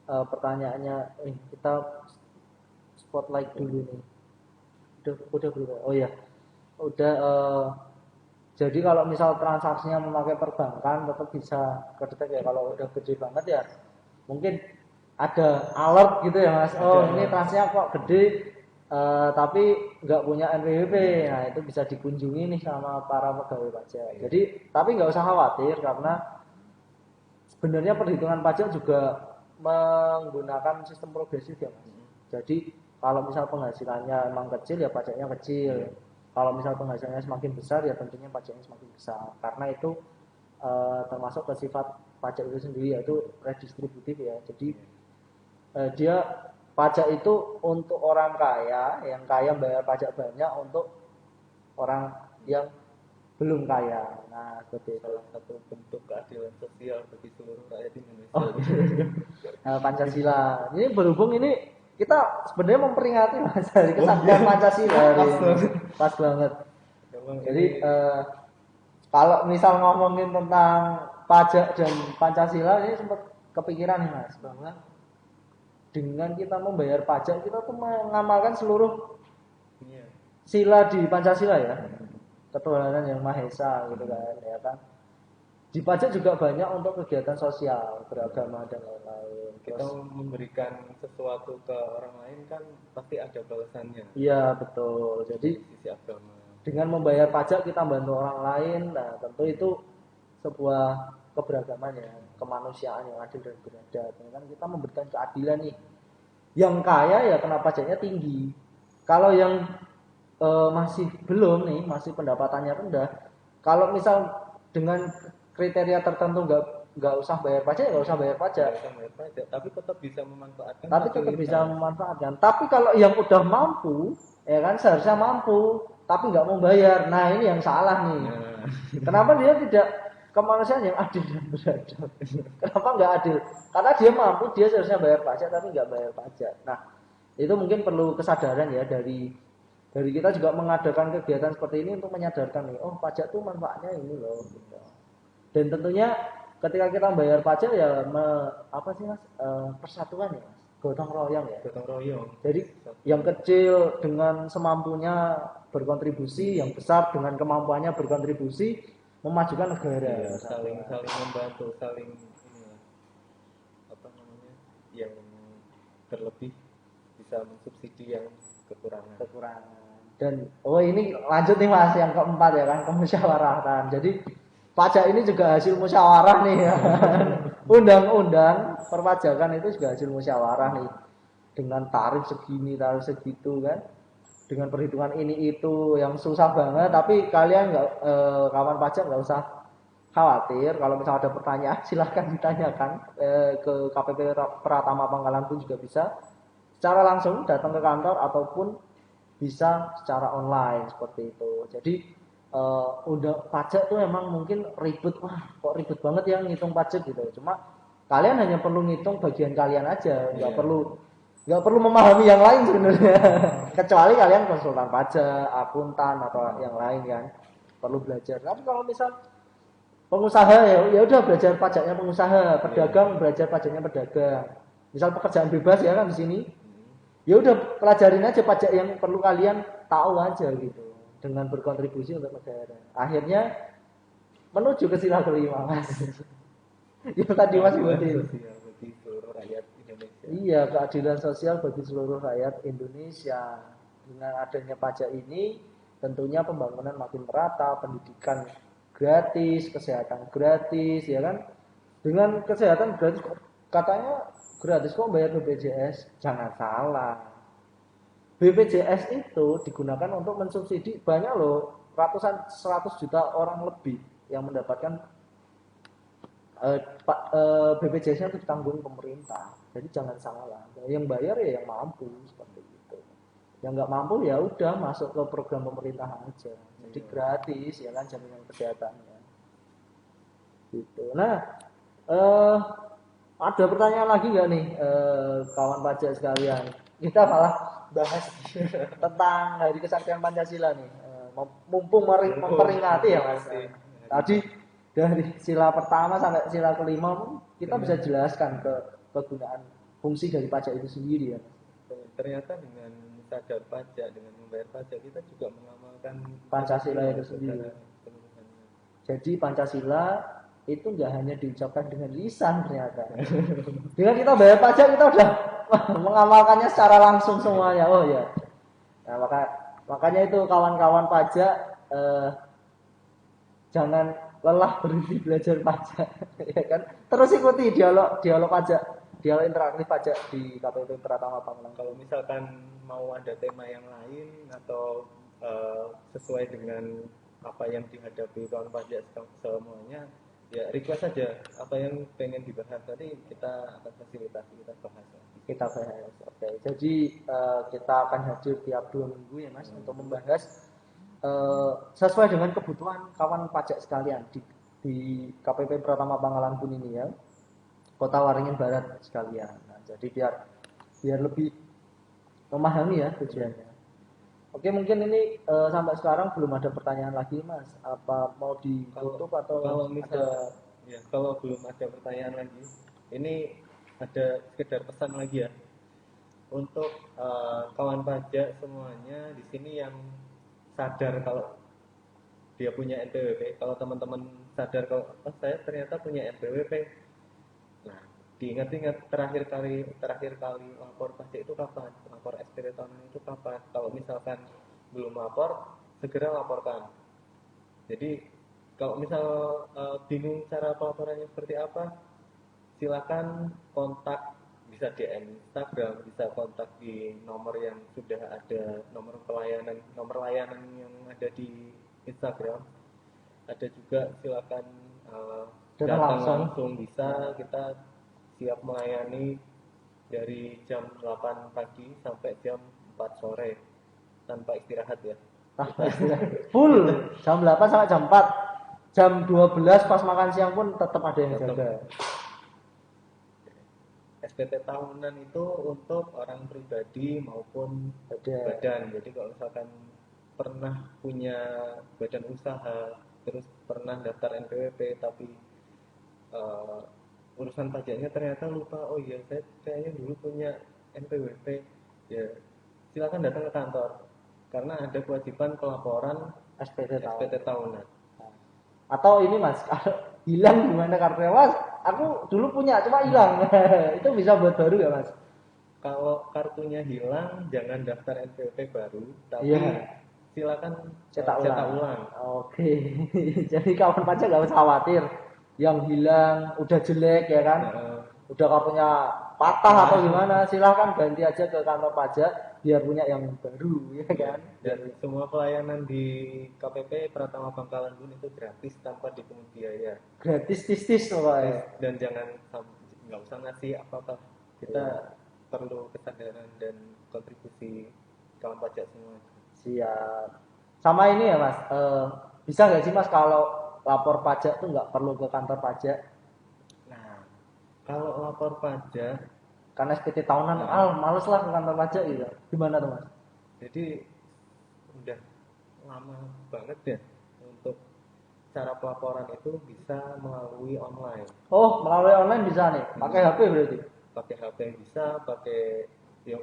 pertanyaannya kita spotlight dulu nih. Udah belum ya? Oh ya. Udah jadi kalau misal transaksinya memakai perbankan tetap bisa kedetek ya. Kalau udah gede banget ya mungkin ada alert gitu ya Mas. Oh, ini transaksinya kok gede tapi nggak punya NPWP. Nah, itu bisa dikunjungi nih sama para pegawai pajak. Jadi tapi nggak usah khawatir karena sebenarnya perhitungan pajak juga menggunakan sistem progresif ya Mas. Jadi kalau misal penghasilannya emang kecil ya pajaknya kecil. Kalau misal penghasilannya semakin besar ya tentunya pajaknya semakin besar. Karena itu termasuk ke sifat pajak itu sendiri yaitu redistributif ya. Jadi dia pajak itu untuk orang kaya, yang kaya bayar pajak banyak untuk orang yang belum kaya. Nah, seperti itu. Salah satu bentuk keadilan sosial bagi seluruh rakyat Indonesia. Oh, Pancasila. Ini berhubung ini kita sebenarnya memperingati Mas dari kesaktian Pancasila. Pas banget. Jadi kalau misal ngomongin tentang pajak dan Pancasila ini sempat kepikiran nih Mas bahwa dengan kita membayar pajak kita tuh mengamalkan seluruh sila di Pancasila ya. Ketuhanan yang Maha Esa gitu kan ya kan. Di pajak juga banyak untuk kegiatan sosial, beragama dan lain-lain. Kita memberikan sesuatu ke orang lain kan pasti ada balasannya. Iya, betul. Jadi sisi agama. Dengan membayar pajak kita bantu orang lain, nah tentu itu sebuah keberagaman ya, kemanusiaan yang adil dan beradab. Kan kita memberikan keadilan nih. Yang kaya ya kena pajaknya tinggi. Kalau yang masih belum nih, masih pendapatannya rendah, kalau misal dengan kriteria tertentu nggak usah bayar pajak, nggak usah bayar pajak. Tapi tetap bisa memanfaatkan. Tapi kalau yang udah mampu, ya kan seharusnya mampu, tapi nggak mau bayar. Nah ini yang salah nih. Kenapa dia tidak kemanusiaan yang adil dan beradab? Kenapa nggak adil? Karena dia mampu, dia seharusnya bayar pajak, tapi nggak bayar pajak. Nah itu mungkin perlu kesadaran ya dari kita juga mengadakan kegiatan seperti ini untuk menyadarkan nih, oh pajak tuh manfaatnya ini loh. Gitu. Dan tentunya ketika kita bayar pajak ya apa sih Mas? Persatuan ya Mas. Gotong royong ya. Gotong royong. Jadi yang kecil dengan semampunya berkontribusi, yang besar dengan kemampuannya berkontribusi memajukan negara. Ya, saling membantu, saling yang terlebih bisa mensubsidi yang kekurangan. Dan ini lanjut nih Mas yang keempat ya kan, kemusyawaratan. Jadi pajak ini juga hasil musyawarah nih ya. Undang-undang perpajakan itu juga hasil musyawarah nih. Dengan tarif segini, tarif segitu kan. Dengan perhitungan ini itu yang susah banget, tapi kalian kawan pajak nggak usah khawatir. Kalau misalnya ada pertanyaan silahkan ditanyakan ke KPP Pratama Pangkalan pun juga bisa. Secara langsung datang ke kantor ataupun bisa secara online seperti itu. Jadi udah pajak tuh emang mungkin ribet, wah kok ribet banget ya ngitung pajak gitu. Cuma kalian hanya perlu ngitung bagian kalian aja, nggak perlu memahami yang lain sebenarnya. Kecuali kalian konsultan pajak, akuntan atau yang lain kan perlu belajar. Tapi kalau misal pengusaha ya udah belajar pajaknya pengusaha, pedagang belajar pajaknya pedagang. Misal pekerjaan bebas ya kan di sini. Ya udah pelajarin aja pajak yang perlu kalian tahu aja gitu dengan berkontribusi untuk negara. Akhirnya menuju ke sila kelima Mas. Yang tadi Mas sebutin. Bagi seluruh rakyat Indonesia. Iya, keadilan sosial bagi seluruh rakyat Indonesia. Dengan adanya pajak ini tentunya pembangunan makin merata, pendidikan gratis, kesehatan gratis ya kan. Dengan kesehatan gratis katanya gratis kok bayar BPJS, jangan salah. BPJS itu digunakan untuk mensubsidi banyak loh, ratusan 100 juta orang lebih yang mendapatkan BPJS-nya itu ditanggung pemerintah. Jadi jangan salah. Yang bayar ya yang mampu seperti itu. Yang nggak mampu ya udah masuk ke program pemerintah aja. Jadi gratis ya kan jaminan kesehatannya. Gitu. Nah, eh ada pertanyaan lagi nggak nih kawan pajak sekalian? Kita malah bahas tentang Hari Kesaktian Pancasila nih. Mumpung memperingati ya Mas. Tadi dari sila pertama sampai sila kelima kita bisa jelaskan kegunaan fungsi dari pajak itu sendiri ya. Ternyata dengan sadar pajak, dengan membayar pajak kita juga mengamalkan Pancasila itu sendiri. Jadi Pancasila itu nggak hanya diucapkan dengan lisan ternyata. Dengan kita bayar pajak kita udah mengamalkannya secara langsung semuanya. Oh ya. Nah, makanya itu kawan-kawan pajak jangan lelah berhenti belajar pajak ya kan. Terus ikuti dialog pajak, dialog interaktif pajak di KPP Pratama Pangelang. Kalau misalkan mau ada tema yang lain atau sesuai dengan apa yang dihadapi kawan pajak semuanya, ya request saja apa yang pengen dibahas, tadi kita akan fasilitasi, kita bahas. Kita bahas. Oke. Jadi kita akan hadir tiap 2 minggu ya Mas untuk membahas sesuai dengan kebutuhan kawan pajak sekalian di KPP Pratama Pangalan pun ini ya, Kota Waringin Barat sekalian. Nah, jadi biar lebih memahami ya tujuannya. Oke, mungkin ini sampai sekarang belum ada pertanyaan lagi Mas. Apa mau ditutup atau kalau misal ya kalau belum ada pertanyaan lagi, ini ada sekedar pesan lagi ya untuk kawan pajak semuanya di sini yang sadar kalau dia punya NPWP. Kalau teman-teman sadar kalau saya ternyata punya NPWP, nah diingat-ingat terakhir kali lapor pajak itu kapan, lapor SPT tahunan itu kapan. Kalau misalkan belum lapor, segera laporkan. Jadi kalau misal bingung cara pelaporannya seperti apa, silakan kontak, bisa DM Instagram, bisa kontak di nomor yang sudah ada, nomor layanan yang ada di Instagram. Ada juga silakan datang langsung bisa, kita siap melayani dari jam 8 pagi sampai jam 4 sore tanpa istirahat ya. Full jam 8 sampai jam 4. Jam 12 pas makan siang pun tetap ada yang jaga. SPT tahunan itu untuk orang pribadi maupun badan. Jadi kalau misalkan pernah punya badan usaha, terus pernah daftar NPWP tapi urusan pajaknya ternyata lupa, oh iya saya kayaknya dulu punya NPWP, ya silakan datang ke kantor karena ada kewajiban pelaporan SPT tahunan. Atau ini Mas, kalau hilang gimana kartunya Mas? Aku dulu punya cuma hilang. Itu bisa buat baru ya Mas? Kalau kartunya hilang jangan daftar NPWP baru, tapi silakan cetak ulang. Oke. Jadi kawan pajak nggak usah khawatir. Yang hilang udah jelek ya kan? Udah kartunya patah atau gimana? Silahkan ganti aja ke kantor pajak biar punya yang baru ya kan? Dan semua pelayanan di KPP Pratama Bangkalan Bun itu gratis tanpa dipungut biaya. Gratis tis pokoknya. Dan jangan nggak usah ngasih apa-apa. Kita perlu kesadaran dan kontribusi kawan pajak semua. Siap. Sama ini ya Mas, bisa nggak sih Mas kalau lapor pajak tuh nggak perlu ke kantor pajak? Nah, kalau lapor pajak, karena SPT tahunan, males lah ke kantor pajak gitu. Gimana tuh Mas? Jadi udah lama banget ya untuk cara pelaporan itu bisa melalui online. Oh, melalui online bisa nih, pakai HP berarti? Pakai HP bisa, pakai yang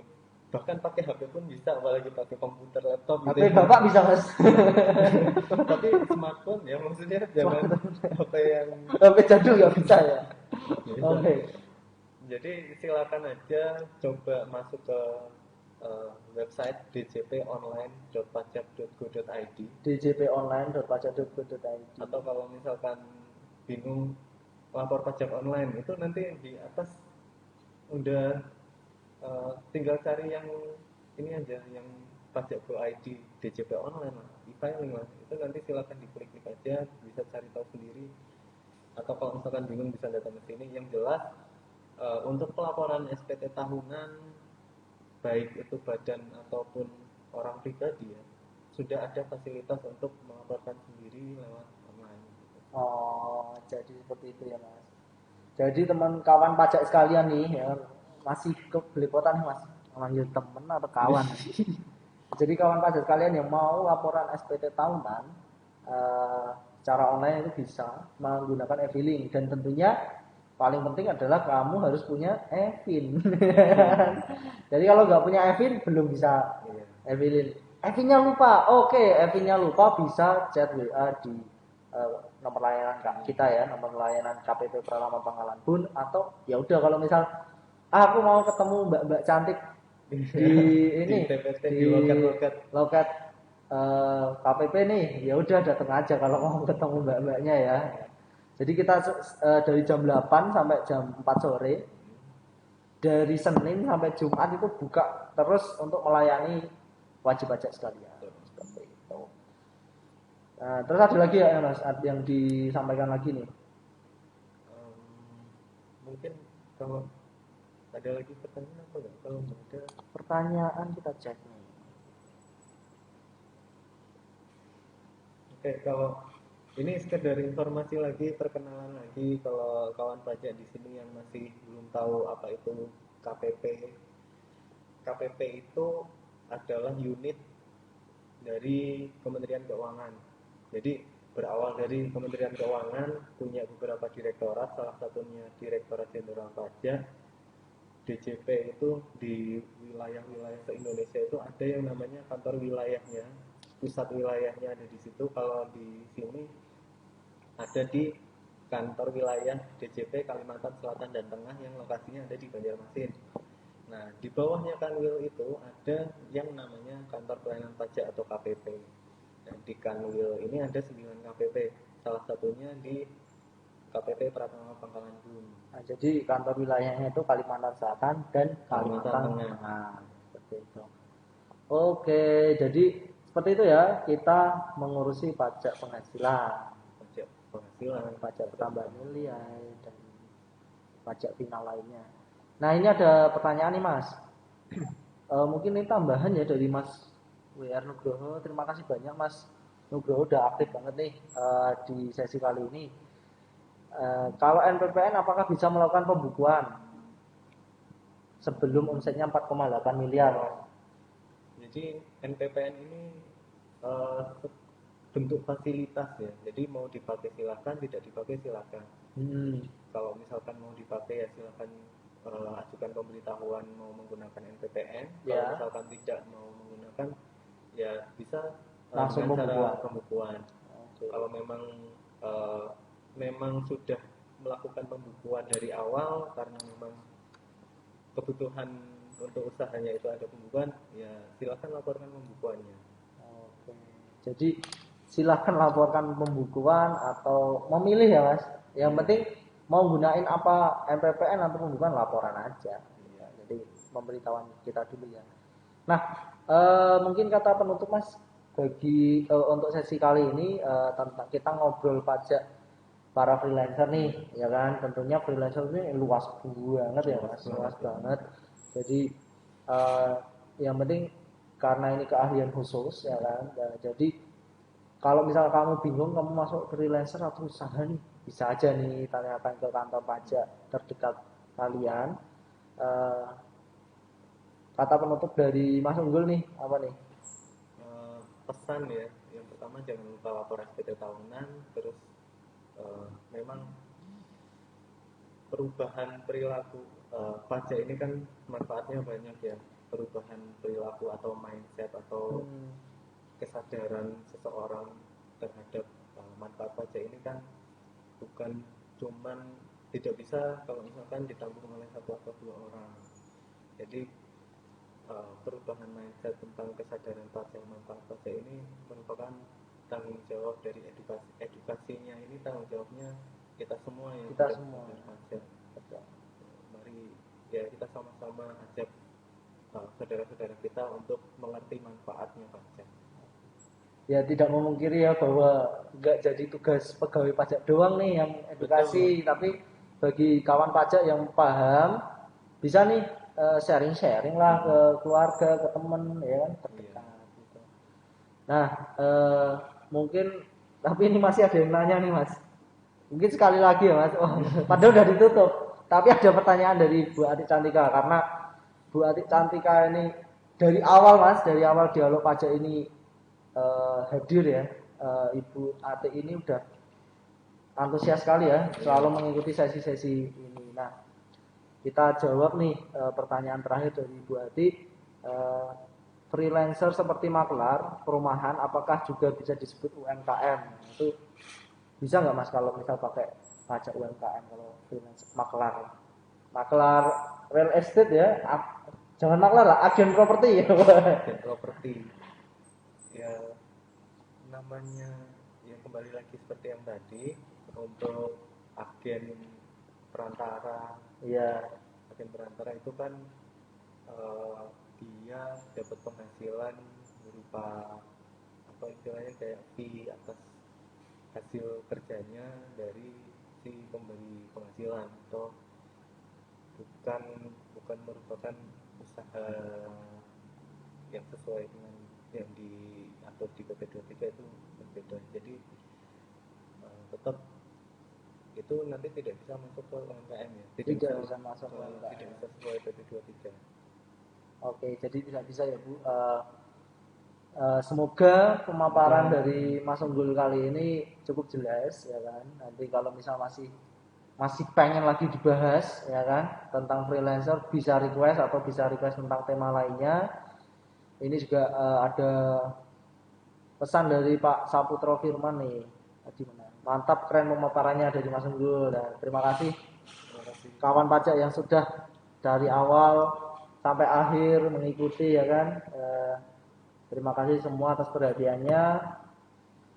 bahkan pakai HP pun bisa, apalagi pakai komputer, laptop gitu. HP Bapak bisa Mas. Tapi smartphone ya maksudnya jangan HP yang HP jadul nggak bisa ya. Oke. Jadi silakan aja coba masuk ke website djponline.pajak.go.id djponline.pajak.go.id. Atau kalau misalkan bingung lapor pajak online, itu nanti di atas udah tinggal cari yang ini aja, yang pajak go ID DJP online lah, e-filing lah, itu nanti silakan diklik aja, bisa cari tahu sendiri. atau kalau misalkan bingung bisa datang ke sini. Yang jelas untuk pelaporan SPT tahunan baik itu badan ataupun orang pribadi ya sudah ada fasilitas untuk melaporkan sendiri lewat online gitu. Oh, jadi seperti itu ya Mas. Jadi teman kawan pajak sekalian nih ya, masih ke belepotan nih Mas. Manggil temen atau kawan. Jadi kawan pajak sekalian yang mau laporan SPT tahunan eh, secara online itu bisa menggunakan e-filing dan tentunya paling penting adalah kamu harus punya e-fin. Jadi kalau nggak punya e-fin belum bisa Iya. e-filing. E-finnya lupa, oke, e-finnya lupa bisa chat WA di nomor layanan kita ya, nomor layanan KPP Pratama Pangkalan Bun atau ya udah kalau misal aku mau ketemu mbak-mbak cantik di Di ini TPT di di loket-loket. loket KPP nih ya udah datang aja kalau mau ketemu mbak-mbaknya ya. Jadi kita dari jam 8 sampai jam 4 sore dari Senin sampai Jumat itu buka terus untuk melayani wajib pajak sekalian seperti itu. Nah, terus ada lagi ya Mas yang disampaikan lagi nih. Em, Mungkin kalau ada lagi pertanyaan apa nggak? Kalau nggak ada, Pertanyaan kita cek nih. oke. Kalau ini sekedar informasi lagi, perkenalan lagi, kalau kawan pajak di sini yang masih belum tahu apa itu KPP. KPP itu adalah unit dari Kementerian Keuangan. Jadi berawal dari Kementerian Keuangan punya beberapa direktorat, salah satunya Direktorat Jenderal Pajak. DJP itu di wilayah-wilayah se-Indonesia itu ada yang namanya kantor wilayahnya, pusat wilayahnya ada di situ. Kalau di sini ada di kantor wilayah DJP Kalimantan Selatan dan Tengah yang lokasinya ada di Banjarmasin. Nah, di bawahnya Kanwil itu ada yang namanya kantor pelayanan pajak atau KPP. Dan di Kanwil ini ada 9 KPP, salah satunya di KPP Pratama Pangkalan Bun. Nah, jadi kantor wilayahnya itu Kalimantan Selatan dan Kalimantan Kalimantan Tengah. Tengah. Seperti itu. Oke, jadi seperti itu ya kita mengurusi pajak penghasilan, Pajak penghasilan, pajak pertambahan nilai dan pajak final lainnya. Nah ini ada pertanyaan nih Mas. Mungkin ini tambahan ya dari Mas WR Nugroho. Terima kasih banyak Mas Nugroho udah aktif banget nih di sesi kali ini. Kalau NPPN apakah bisa melakukan pembukuan sebelum omsetnya 4,8 miliar? Jadi NPPN ini eh, bentuk fasilitas ya. Jadi mau dipakai silakan, tidak dipakai silakan. Hmm, Kalau misalkan mau dipakai ya silakan ajukan pemberitahuan mau menggunakan NPPN. Kalau ya, misalkan tidak mau menggunakan ya bisa langsung dengan cara pembukuan. pembukuan. Oke. Kalau eh, memang sudah melakukan pembukuan dari awal karena memang kebutuhan untuk usahanya itu ada pembukuan, ya silakan laporkan pembukuannya. Oke. Jadi silahkan laporkan pembukuan atau memilih ya Mas. Yang penting mau gunain apa MPPN atau pembukuan laporan aja. Ya, jadi pemberitahuan kita dulu ya. Nah, mungkin kata penutup Mas bagi untuk sesi kali ini tentang kita ngobrol pajak para freelancer nih, ya kan? Tentunya freelancer ini luas banget ya Mas, luas banget. Jadi eh, yang penting karena ini keahlian khusus ya kan. Nah, jadi kalau misal kamu bingung kamu masuk freelancer atau usaha nih, bisa aja nih tanyakan ke kantor pajak terdekat kalian. Eh, Kata penutup dari Mas Unggul nih apa nih? Pesan ya, yang pertama jangan lupa lapor SPT tahunan, terus memang perubahan perilaku pajak ini kan manfaatnya banyak ya, perubahan perilaku atau mindset atau Hmm, kesadaran seseorang terhadap manfaat pajak ini kan bukan cuman tidak bisa kalau misalkan ditanggung oleh satu atau dua orang. Jadi perubahan mindset tentang kesadaran pajak manfaat pajak ini merupakan tanggung jawab dari edukasinya ini tanggung jawabnya kita semua yang kita sudah semua. membayar pajak. Mari ya kita sama-sama ajak saudara-saudara kita untuk mengerti manfaatnya pajak. ya tidak memungkiri ya bahwa nggak jadi tugas pegawai pajak doang nih yang edukasi, tapi bagi kawan pajak yang paham bisa nih sharing-sharing lah ke keluarga, ke temen ya kan terdekat gitu. Nah, mungkin tapi ini masih ada yang nanya nih Mas. Mungkin sekali lagi ya Mas. Oh, padahal udah ditutup. Tapi ada pertanyaan dari Bu Atik Cantika karena Bu Atik Cantika ini dari awal Mas, dari awal dialog pajak ini hadir ya. Ibu Atik ini udah antusias sekali ya, selalu mengikuti sesi-sesi ini. Nah, kita jawab nih pertanyaan terakhir dari Ibu Atik. Freelancer seperti makelar perumahan apakah juga bisa disebut UMKM? Itu bisa nggak Mas kalau misal pakai pajak UMKM kalau freelancer makelar? Makelar real estate ya, jangan makelar lah, agen properti ya. Dan properti ya, namanya yang kembali lagi seperti yang tadi, untuk agen perantara. Iya, Agen perantara itu kan dia dapat penghasilan berupa apa istilahnya kayak fee atas hasil kerjanya dari si pemberi penghasilan, atau bukan bukan merupakan usaha yang sesuai dengan yang diatur di PP 23, itu berbeda. Jadi tetap itu nanti tidak bisa masuk ke UMKM ya, tidak bisa masuk tidak UMKM. bisa sesuai PP 23. Oke, jadi tidak bisa ya Bu. Semoga pemaparan dari Mas Unggul kali ini cukup jelas ya kan. Nanti kalau misal masih pengen lagi dibahas ya kan tentang freelancer bisa request atau bisa request tentang tema lainnya. Ini juga ada pesan dari Pak Saputro Firman nih. Gimana? Mantap, keren pemaparannya dari Mas Unggul. Dan terima kasih Terima kasih. kawan pajak yang sudah dari awal sampai akhir mengikuti ya kan. Terima kasih semua atas perhatiannya.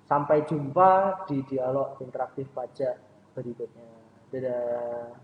Sampai jumpa di dialog interaktif pajak berikutnya. Dadah.